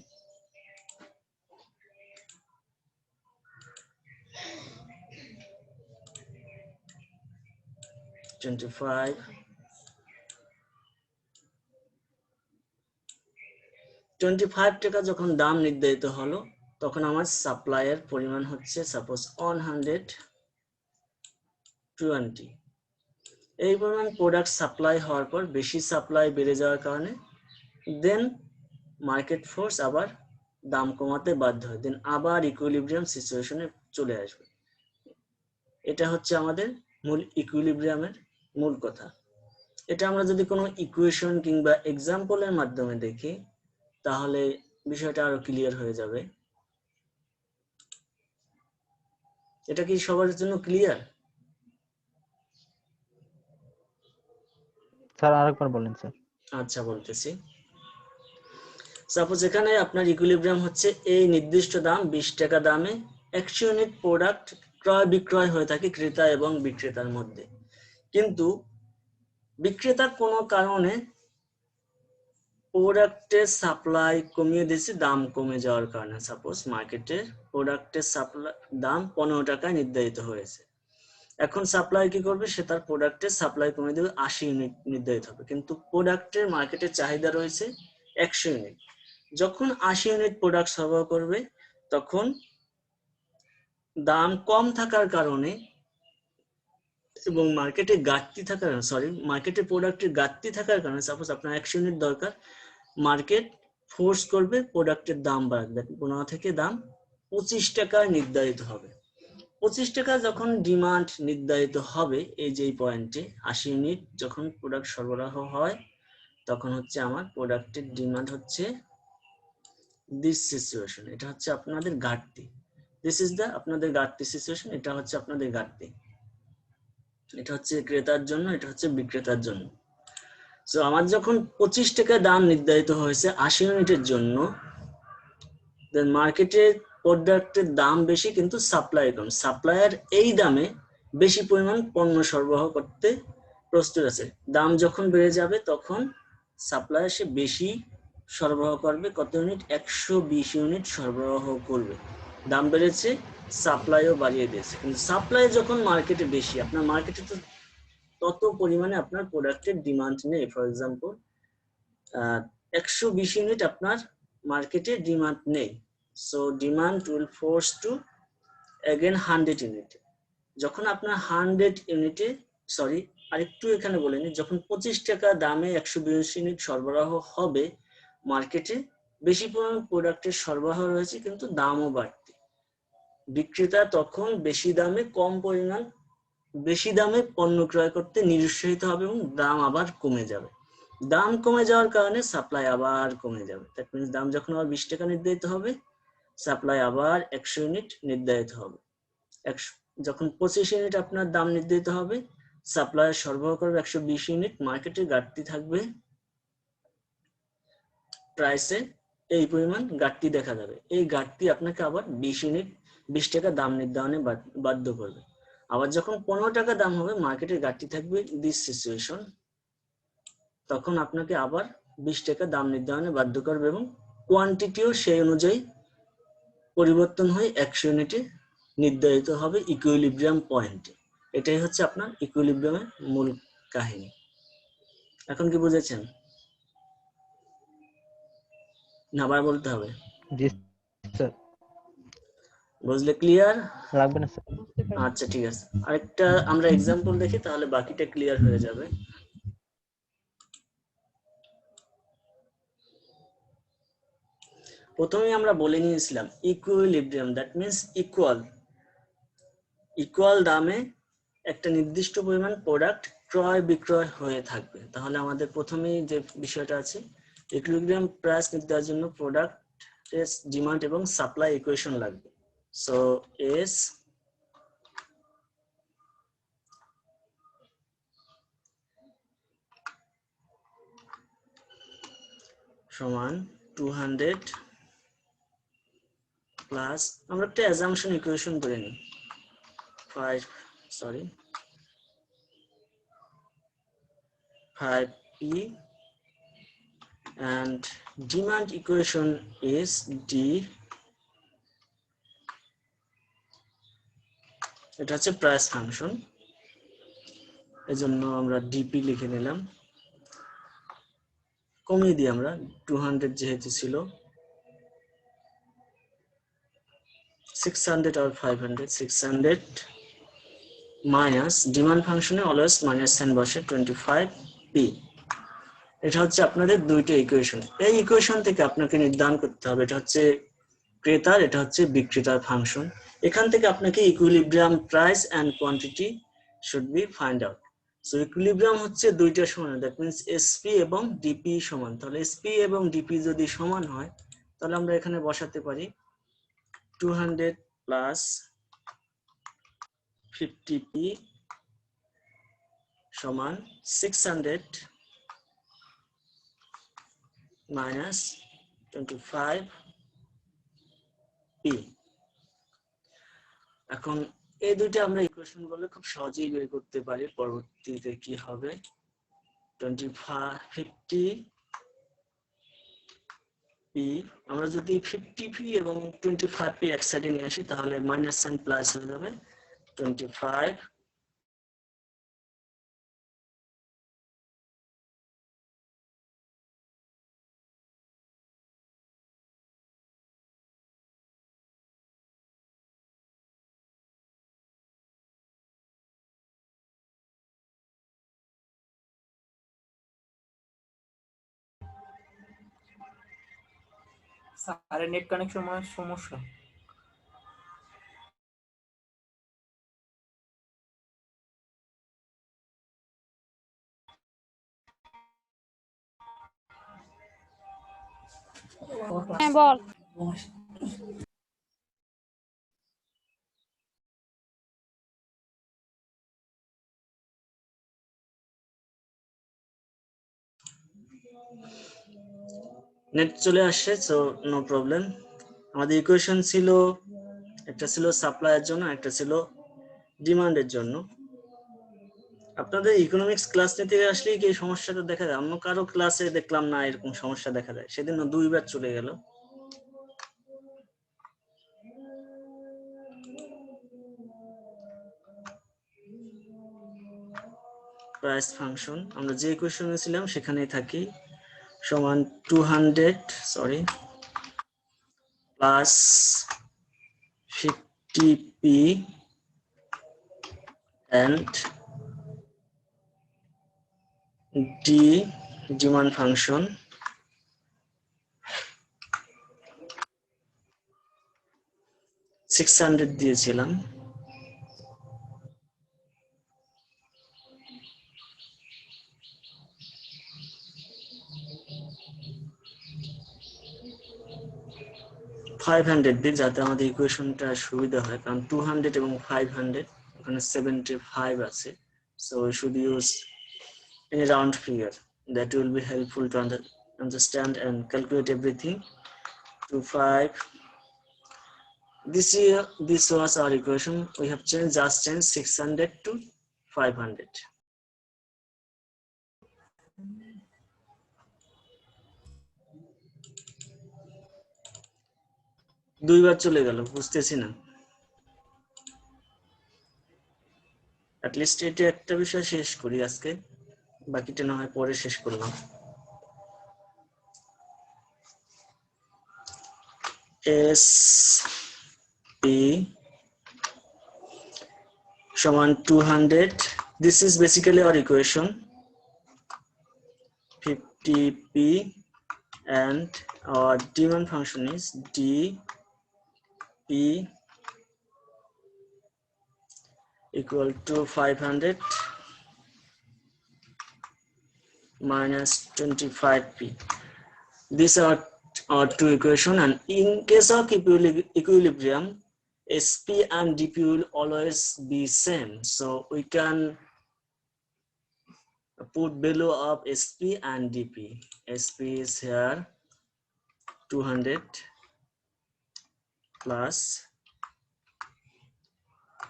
$25 টাকা যখন দাম নির্ধারিত হলো, তখন আমার সাপ্লাইয়ের পরিমাণ হচ্ছে সাপোজ 120। এই পরিমাণ প্রোডাক্ট সাপ্লাই হওয়ার পর বেশি সাপ্লাই বেড়ে যাওয়ার কারণে দেন মার্কেট ফোর্স আবার দাম কমাতে বাধ্য হয়, দেন আবার ইকুইলিব্রিয়াম সিচুয়েশনে চলে আসবে। এটা হচ্ছে আমাদের মূল ইকুইলিব্রিয়ামের মূল কথা। এটা আমরা যদি কোনো ইকুয়েশন কিংবা এক্সাম্পলের মাধ্যমে দেখি তাহলে বিষয়টা আরো ক্লিয়ার হয়ে যাবে। এটা কি সবার জন্য ক্লিয়ার? স্যার আরেকবার বলেন স্যার। আচ্ছা বলতেছি। সাপোজ এখানে আপনার ইকুইলিব্রিয়াম হচ্ছে এই নির্দিষ্ট দাম 20 টাকা দামে 100 ইউনিট প্রোডাক্ট ক্রয় বিক্রয় হয়ে থাকে ক্রেতা এবং বিক্রেতার মধ্যে, কিন্তু বিক্রেতা কোনো কারণে প্রোডাক্টের সাপ্লাই কমিয়ে দিয়েছে দাম কমে যাওয়ার কারণে। সাপোজ মার্কেটের প্রোডাক্টের সাপ্লাই দাম 15 টাকায় নির্ধারিত হয়েছে, এখন সাপ্লাই কি করবে, সে তার প্রোডাক্টের সাপ্লাই কমিয়ে দেবে, 80 ইউনিট নির্ধারিত হবে, কিন্তু প্রোডাক্টের মার্কেটের চাহিদা রয়েছে 100 ইউনিট। যখন 80 ইউনিট প্রোডাক্ট সরবরাহ করবে তখন দাম কম থাকার কারণে এবং মার্কেটে ঘাটতি থাকার মার্কেটে প্রোডাক্টের ঘাটতি থাকার কারণে, সাপোজ আপনার 100 ইউনিট দরকার, মার্কেট ফোর্স করবে প্রোডাক্টের দাম বাড়বে, 15 থেকে দাম 25 টাকায় নির্ধারিত হবে। 25 টাকা যখন ডিমান্ড নির্ধারিত হবে, এই যে পয়েন্টে 80 ইউনিট যখন প্রোডাক্ট সরবরাহ হয়, তখন হচ্ছে আমার প্রোডাক্টের ডিমান্ড হচ্ছে দিস সিচুয়েশন, এটা হচ্ছে আপনাদের ঘাটতি। দিস ইজ দা আপনাদের ঘাটতি সিচুয়েশন, এটা হচ্ছে আপনাদের ঘাটতি, এটা হচ্ছে ক্রেতার জন্য, এটা হচ্ছে বিক্রেতার জন্য। সো আমার যখন 25 টাকা দাম নির্ধারিত হয়েছে 80 ইউনিটের জন্য, দেন মার্কেটে প্রোডাক্টের দাম বেশি কিন্তু সাপ্লাই কম, সাপ্লায়ার এই দামে বেশি পরিমাণ পণ্য সরবরাহ করতে প্রস্তুত আছে। দাম যখন বেড়ে যাবে তখন সাপ্লায়ার সে বেশি সরবরাহ করবে, কত ইউনিট, 120 ইউনিট সরবরাহ করবে। দাম বেড়েছে, সাপ্লাইও বাড়িয়ে দিয়েছে, কিন্তু সাপ্লাই যখন মার্কেটে বেশি, আপনার মার্কেটে তো তত পরিমাণে আপনার প্রোডাক্টের ডিমান্ড নেই। ফর এক্সাম্পল 120 ইউনিট আপনার মার্কেটে ডিমান্ড নেই, so demand will force to again 100 unit. যখন আপনার 100 ইউনিটে, আরেকটু এখানে বলে নি, যখন 25 টাকা দামে 120 ইউনিট সরবরাহ হবে, মার্কেটে বেশি পরিমাণ প্রোডাক্টের সরবরাহ রয়েছে কিন্তু দামও বাড়তি, বিক্রেতা তখন বেশি দামে পণ্য ক্রয় করতে নিরুৎসাহিত হবে এবং দাম আবার কমে যাবে। দাম কমে যাওয়ার কারণে সাপ্লাই আবার কমে যাবে। দ্যাট মিন্স দাম যখন আবার 20 টাকা নির্ধারিত হবে, সাপ্লাই আবার 100 ইউনিট নির্ধারিত হবে। যখন 25 ইউনিট আপনার দাম নির্ধারিত হবে, সাপ্লায়ার সরবরাহ করবে 120 ইউনিট, মার্কেটে ঘাটতি থাকবে, প্রাইসে এই পরিমাণ ঘাটতি দেখা যাবে, এই ঘাটতি আপনাকে আবার 20 টাকা দাম নির্ধারণে বাধ্য করবে। আবার যখন 15 টাকা দাম হবে, মার্কেটে ঘাটতি থাকবে, দিস সিচুয়েশন, তখন আপনাকে আবার 20 টাকা দাম নির্ধারণে বাধ্য করবে এবং কোয়ান্টিটিও সেই অনুযায়ী পরিবর্তন হয়ে 100 ইউনিটে নির্ধারিত হবে ইকুইলিব্রিয়াম পয়েন্টে। এটাই হচ্ছে আপনার ইকুইলিব্রিয়ামের মূল কাহিনী। এখন কি বুঝেছেন না আবার বলতে হবে? জি স্যার। বুঝলে ক্লিয়ার? লাগবে না স্যার। আচ্ছা ঠিক আছে, আরেকটা আমরা এক্সাম্পল দেখি, তাহলে বাকিটা ক্লিয়ার হয়ে যাবে। প্রথমে আমরা বলে নিয়েছিলাম ইকুইলিব্রিয়াম, দ্যাট মিন্স ইকুয়াল দামে একটা নির্দিষ্ট পরিমাণ প্রোডাক্ট ক্রয় বিক্রয় হয়ে থাকবে। তাহলে আমাদের প্রথমেই যে বিষয়টা আছে, ইকুইলিব্রিয়াম প্রাইস নির্ধারণের জন্য প্রোডাক্টের ডিমান্ড এবং সাপ্লাই ইকুয়েশন লাগবে। সো এস সমান 200 প্লাস, আমরা একটা অ্যাজাম্পশন ইকুয়েশন করে নিই, 5p and demand equation is d, এটা হচ্ছে প্রাইস ফাংশন, এজন্য আমরা ডিপি লিখে নিলাম, কমিয়ে দিই আমরা 200 যেহেতু ছিল, 600 or 500, 600 মাইনাস ডিমান্ড ফাংশনে অলওয়েজ মাইনাস সাইন বসে 25p। এটা হচ্ছে আপনাদের দুইটা ইকুয়েশন। এই ইকুয়েশন থেকে আপনাকে নির্ধারণ করতে হবে এটা হচ্ছে ক্রেতার, এটা হচ্ছে বিক্রেতার ফাংশন। এখান থেকে আপনাকে equilibrium price and quantity should be find out. So equilibrium হচ্ছে দুইটা সমান, দ্যাট মিন্স এসপি এবং ডিপি সমান। তাহলে এসপি এবং ডিপি যদি সমান হয়, তাহলে আমরা এখানে বসাতে পারি 200 প্লাস 50p সমান 600 minus 25p. এখন এই দুইটা আমরা ইকুয়েশন বলে খুব সহজেই বের করতে পারি পরবর্তীতে কি হবে 50 পি আমরা যদি 50 পি এবং 25 পি এক সাইডে নিয়ে আসি তাহলে মাইনাস সাইন প্লাস হয়ে যাবে 25 স্যারের নেট কানেকশন সমস্যা। হ্যাঁ বল। নেট চলে আসছে, সো নো প্রবলেম। আমাদের ইকুয়েশন ছিল, একটা ছিল সাপ্লাইয়ের জন্য, একটা ছিল ডিমান্ডের জন্য। আপনাদের ইকোনমিক্স ক্লাস নিতে আসলেই কি এই সমস্যাটা দেখা যায়? অন্য কারো ক্লাসে দেখলাম না এরকম সমস্যা দেখা যায়, সেদিন দুইবার চলে গেল। প্রাইস ফাংশন আমরা যে ইকুয়েশনে ছিলাম সেখানেই থাকি, সমান 200 plus 50p and d demand function $600 দিয়েছিলাম। $500 দিই যাতে আমাদের ইকুয়েশনটা সুবিধা হয়, কারণ 200 এবং 500 ওখানে 75 আছে, so we should use any round figure that will be helpful to understand and calculate everything. 25. This was our equation. We have just changed 600 to 500. দুইবার চলে গেল, বুঝতেছি না। অ্যাটলিস্ট এটা একটা বিষয় শেষ করি আজকে, বাকিটা না হয় পরে শেষ করলাম। S P সমান 200. This is basically our equation. 50p and our demand function is dp equal to 500 minus 25p. These are our two equations, and in case of equilibrium, SP and DP will always be same, so we can put below of SP and DP. SP is here 200 plus P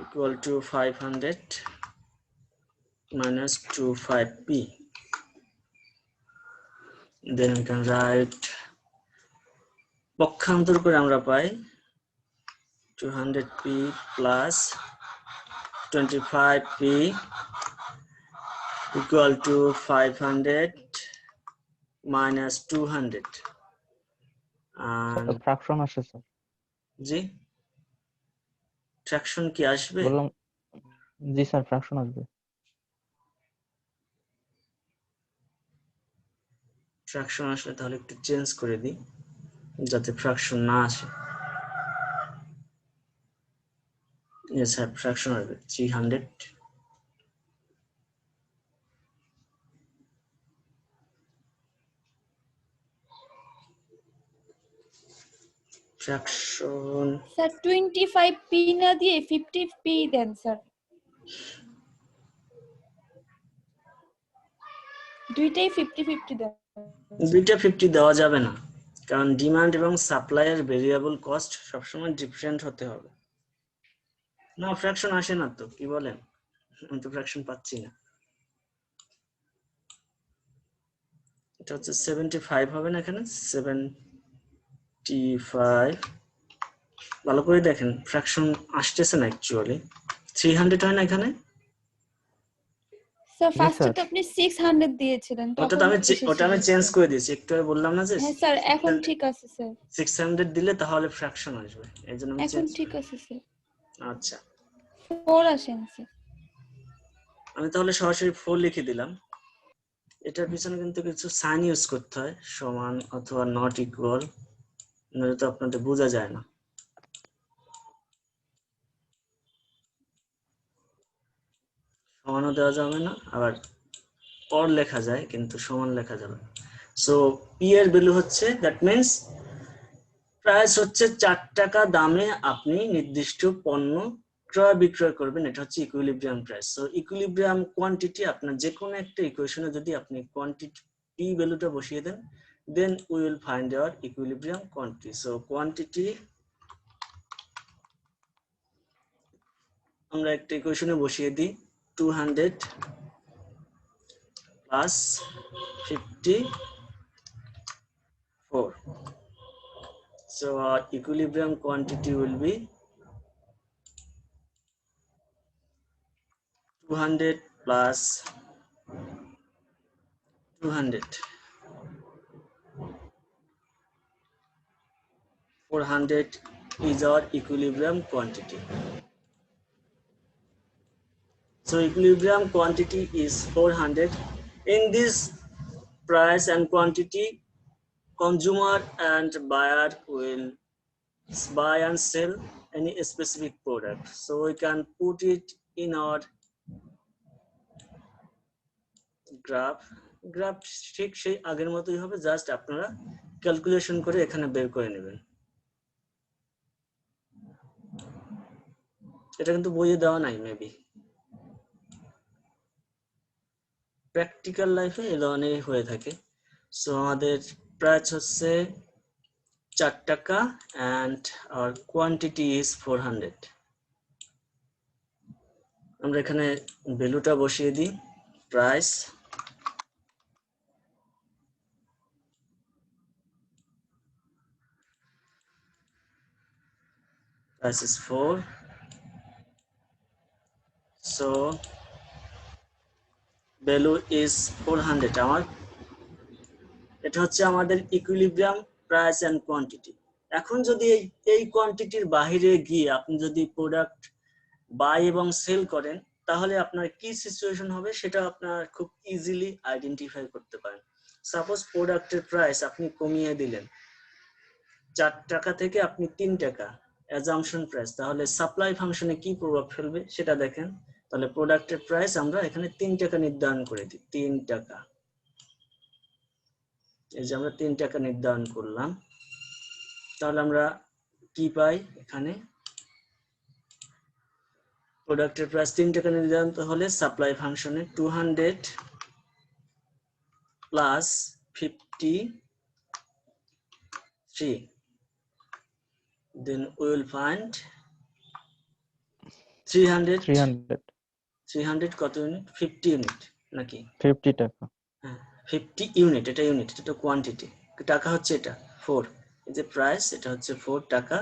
equal to 500 minus 25p. Then we can write পক্ষান্তর করে আমরা পাই 200p plus 25p equal to 500 minus 200. And fraction আসে sir. জি fraction কি আসবে? বললাম জি sir, fraction আসবে। Fraction আসলে তাহলে একটু চেঞ্জ করে দিই যাতে ফ্র্যাকশন না আসে। Yes, sir, fraction আসবে 300 fraction স্যার 25p না দিয়ে 50p দেন স্যার, দুইটাই 50-50 দেন। দুইটা 50 দেওয়া যাবে না, কারণ ডিমান্ড এবং সাপ্লাইয়ের ভেরিয়েবল কস্ট সবসময় ডিফারেন্ট হতে হবে। না ফ্র্যাকশন আসে না তো, কি বলেন, আমি তো ফ্র্যাকশন পাচ্ছি না। এটা হচ্ছে 75 হবে না এখানে, 75, ভালো করে দেখেন ফ্র্যাকশন আসতেছে না অ্যাকচুয়ালি, 300 হয় না এখানে। স্যার জি ফার্স্টে স্যার। তো আপনি 600 দিয়েছিলেন, ওটা তখন তো আমি এসেছিল চেঞ্জ স্যার। করে দিয়েছি, একটু আগে বললাম না যে হ্যাঁ স্যার, এখন ঠিক আছে স্যার, 600 দিলে তাহলে ফ্র্যাকশন আসবে, এই জন্য আমি এখন চেঞ্জ ঠিক করে। আছে স্যার। আচ্ছা 4 আসেন স্যার। আমি তাহলে সরাসরি 4 লিখে দিলাম। এটার পিছনে কিন্তু কিছু সাইন ইউজ করতে হয়, সমান অথবা নট ইকুয়াল, নয়তো তো আপনাদের বোঝা যায় না। সমানও দেওয়া যাবে না, আবার অর লেখা যায় কিন্তু সমান লেখা যাবে না। সো পি এর ভ্যালু হচ্ছে, দ্যাট মিন্স প্রাইস হচ্ছে 4 টাকা দামে আপনি নির্দিষ্ট পণ্য ক্রয় বিক্রয় করবেন, এটা হচ্ছে equilibrium price. So equilibrium quantity, আপনার যে কোনো একটা ইকুয়েশনে যদি আপনি কোয়ান্টিটি পি ভ্যালুটা বসিয়ে দেন, then we will find our equilibrium quantity. So quantity আমরা একটা ইকুয়েশনে বসিয়ে দিই, 200 plus 54. So our equilibrium quantity will be 200 plus 200. 400 is our equilibrium quantity. So equilibrium quantity is 400. In this price and quantity, consumer and buyer will buy and sell any specific product. So we can put it in our graph. ঠিক সেই আগের মতোই হবে, just আপনারা calculation করে এখানে বের করে নেবেন। এটা কিন্তু বইয়ে দেওয়া নাই, মেবি প্র্যাকটিক্যাল লাইফে এ ধরনের হয়ে থাকে। সো আমাদের প্রাইস হচ্ছে 4 টাকা অ্যান্ড আর কোয়ান্টিটি ইজ 400। আমরা এখানে ভ্যালুটা বসিয়ে দিই, price is 4, so value is 400। আমার এটা হচ্ছে আমাদের ইকুইলিব্রিয়াম প্রাইস এন্ড কোয়ান্টিটি। এখন যদি এই কোয়ান্টিটির বাইরে গিয়ে আপনি যদি প্রোডাক্ট বাই এবং সেল করেন, তাহলে আপনার কি সিচুয়েশন হবে সেটা আপনার খুব ইজিলি আইডেন্টিফাই করতে পারেন। সাপোজ প্রোডাক্টের প্রাইস আপনি কমিয়ে দিলেন 4 টাকা থেকে আপনি 3 টাকা, অ্যাজাম্পশন প্রাইস, তাহলে সাপ্লাই ফাংশনে কি প্রভাব ফেলবে সেটা দেখেন। তাহলে প্রোডাক্টের প্রাইস আমরা এখানে 3 টাকা নির্ধারণ করে দিই, 3 টাকা। এই যে আমরা 3 টাকা নির্ধারণ করলাম, তাহলে আমরা কি পাই, এখানে প্রোডাক্টের প্রাইস 3 টাকা নির্ধারণ হলে সাপ্লাই ফাংশনে 200 plus 53, then we will find 300 কত ইউনিট, 50 ইউনিট নাকি 50 টাকা। হ্যাঁ 50 ইউনিট, এটা ইউনিট, এটা কোয়ান্টিটি, টাকা হচ্ছে এটা 4, এই যে প্রাইস এটা হচ্ছে 4 টাকা,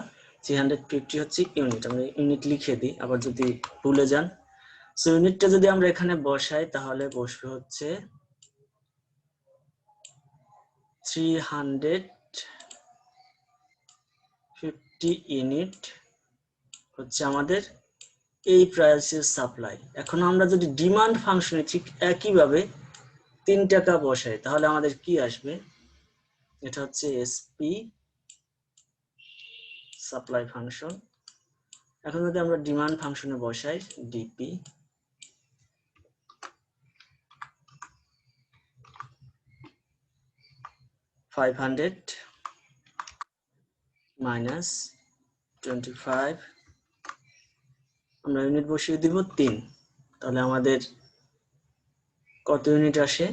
350 হচ্ছে ইউনিট। আমরা ইউনিট লিখে দিই আবার যদি ভুলে যান। সো ইউনিটটা যদি আমরা এখানে বসাই তাহলে বসবে হচ্ছে 350 ইউনিট হচ্ছে আমাদের এই প্রাইসের সাপ্লাই। এখন আমরা যদি ডিমান্ড ফাংশনে ঠিক একইভাবে 3 টাকা বসাই তাহলে আমাদের কি আসবে, এটা হচ্ছে এসপি সাপ্লাই ফাংশন। এখন যদি আমরা ডিমান্ড ফাংশনে বসাই ডিপি $500 minus 25, আমরা ইউনিট বসিয়ে দিব 3, তাহলে আমাদের কত ইউনিট আসে,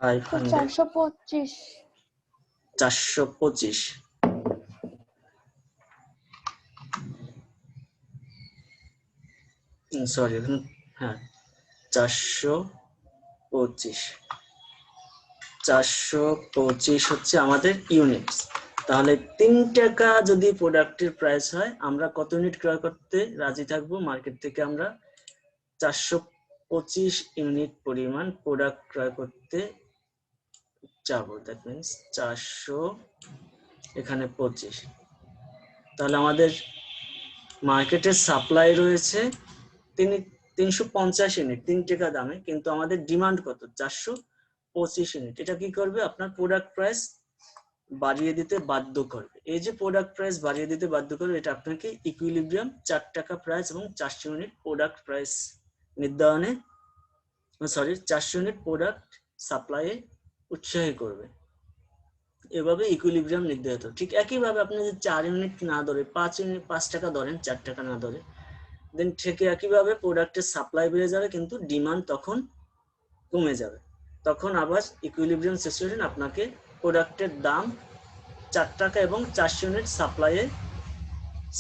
500 425। 425। সরি, হ্যাঁ 425 425 হচ্ছে আমাদের ইউনিটস। তাহলে 3 টাকা যদি প্রোডাক্টের প্রাইস হয়, আমরা কত ইউনিট ক্রয় করতে রাজি থাকবো? মার্কেট থেকে আমরা 425 ইউনিট পরিমাণ প্রোডাক্ট ক্রয় করতে যাবো। দ্যাট মিনস 400 এখানে 25। তাহলে আমাদের মার্কেটে সাপ্লাই রয়েছে 350 ইউনিট 3 টাকা দামে, কিন্তু আমাদের ডিমান্ড কত? 425 ইউনিট। এটা কি করবে? আপনার প্রোডাক্ট প্রাইস বাড়িয়ে দিতে বাধ্য করবে। এই যে প্রোডাক্ট প্রাইস বাড়িয়ে দিতে বাধ্য করবে, এটা আপনাকে ইকুইলিব্রিয়াম 4 টাকা প্রাইস এবং 400 ইউনিট প্রোডাক্ট প্রাইস নির্ধারণে 400 ইউনিট প্রোডাক্ট সাপ্লাইয়ে উৎসাহী করবে। এভাবে ইকুইলিব্রিয়াম নির্ধারিত। ঠিক একইভাবে আপনি যদি 4 ইউনিট না ধরে 5 টাকা ধরেন, 4 টাকা না ধরে, দেন ঠিক একইভাবে প্রোডাক্টের সাপ্লাই বেড়ে যাবে, কিন্তু ডিমান্ড তখন কমে যাবে। তখন আবার ইকুইলিব্রিয়াম সিচুয়েশন আপনাকে প্রোডাক্টের দাম 4 টাকা এবং 400 ইউনিট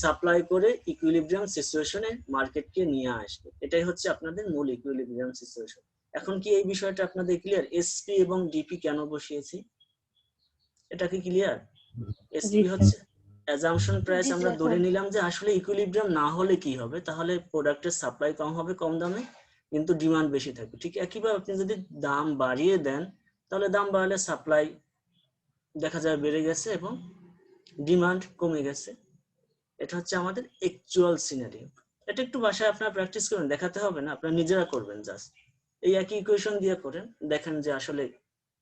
সাপ্লাই করে ইকুইলিব্রিয়াম সিচুয়েশনে মার্কেটকে নিয়ে আসবে। এটাই হচ্ছে আপনাদের মূল ইকুইলিব্রিয়াম সিচুয়েশন। এখন কি এই বিষয়টা আপনাদের ক্লিয়ার? এসপি এবং ডিপি কেন বসিয়েছি, এটা কি ক্লিয়ার? এসপি হচ্ছে অ্যাজাম্পশন প্রাইস। আমরা ধরে নিলাম যে আসলে ইকুইলিব্রিয়াম না হলে কি হবে, তাহলে প্রোডাক্টের সাপ্লাই কম হবে কম দামে, কিন্তু ডিমান্ড বেশি থাকবে। ঠিক একইভাবে আপনি যদি দাম বাড়িয়ে দেন, তাহলে দাম বাড়লে সাপ্লাই দেখা যায় বেড়ে গেছে এবং ডিমান্ড কমে গেছে। এটা হচ্ছে আমাদের অ্যাকচুয়াল সিনারিও। এটা একটু বাসায় আপনারা প্র্যাকটিস করুন, দেখাতে হবে না, আপনারা নিজেরা করবেন। জাস্ট এই একই ইকুয়েশন দিয়ে করেন, দেখেন যে আসলে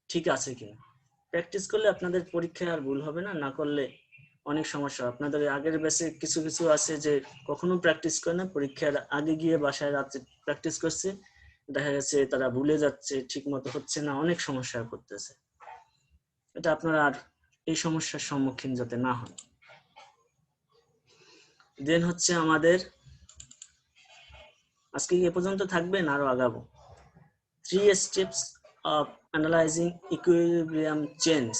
ঠিক আছে কিনা। প্র্যাকটিস করলে আপনাদের পরীক্ষায় আর ভুল হবে না, না করলে অনেক সমস্যা। আপনাদের আগের ব্যাচে কিছু কিছু আছে যে কখনো প্র্যাকটিস করে না, পরীক্ষার আগে গিয়ে বাসায় রাতে প্র্যাকটিস করছে, দেখা গেছে তারা ভুলে যাচ্ছে, ঠিক মতো হচ্ছে না, অনেক সমস্যা করতেছে। এটা আপনারা আর এই সমস্যার সম্মুখীন যাতে না হন। দেন হচ্ছে আমাদের আজকে এ পর্যন্ত থাকবেন, আরো আগাবো। 3 steps of analyzing equilibrium change।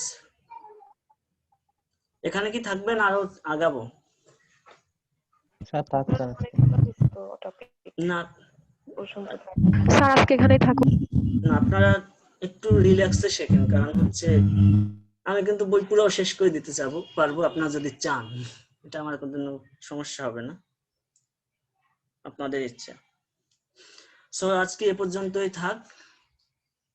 এখানে কি থাকবেন, আরো আগাবো? স্যার থাক স্যার। না স্যার আজকে এখানেই থাকুন। না, আপনারা একটু রিল্যাক্সে শেখেন, কারণ হচ্ছে আমি কিন্তু বই পুরো শেষ করে দিতে পারবো আপনারা যদি চান। এটা আমার কোনো সমস্যা হবে না, আপনাদের ইচ্ছা। সো আজকে এ পর্যন্তই থাক।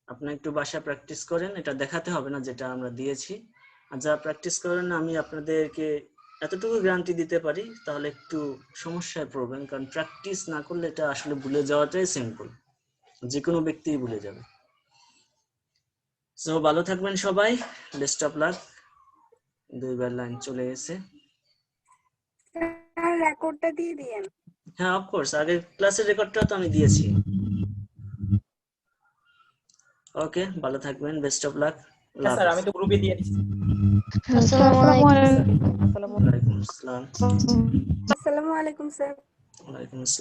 আপনারা একটু বাসায় প্র্যাকটিস করেন, এটা দেখাতে হবে না যেটা আমরা দিয়েছি। আর যারা প্র্যাকটিস করেন না, আমি আপনাদেরকে এতটুকু গ্যারান্টি দিতে পারি, তাহলে একটু সমস্যায় পড়বেন, কারণ প্র্যাকটিস না করলে এটা আসলে ভুলে যাওয়াটাই সিম্পল, যে কোনো ব্যক্তিই ভুলে যাবে। সো ভালো থাকবেন সবাই, বেস্ট অফ লাক। 2বার লাইন চলে গেছে। স্যার রেকর্ডটা দিয়ে দিয়েন। হ্যাঁ অফকোর্স, আগের ক্লাসের রেকর্ডটা তো আমি দিয়েছি। ওকে, ভালো থাকবেন, বেস্ট অফ লাক। হ্যাঁ স্যার, আমি তো গ্রুপে দিয়ে দিচ্ছি। আসসালামু আলাইকুম। ওয়ালাইকুম আসসালাম। আসসালামু আলাইকুম স্যার। ওয়ালাইকুম আসসালাম।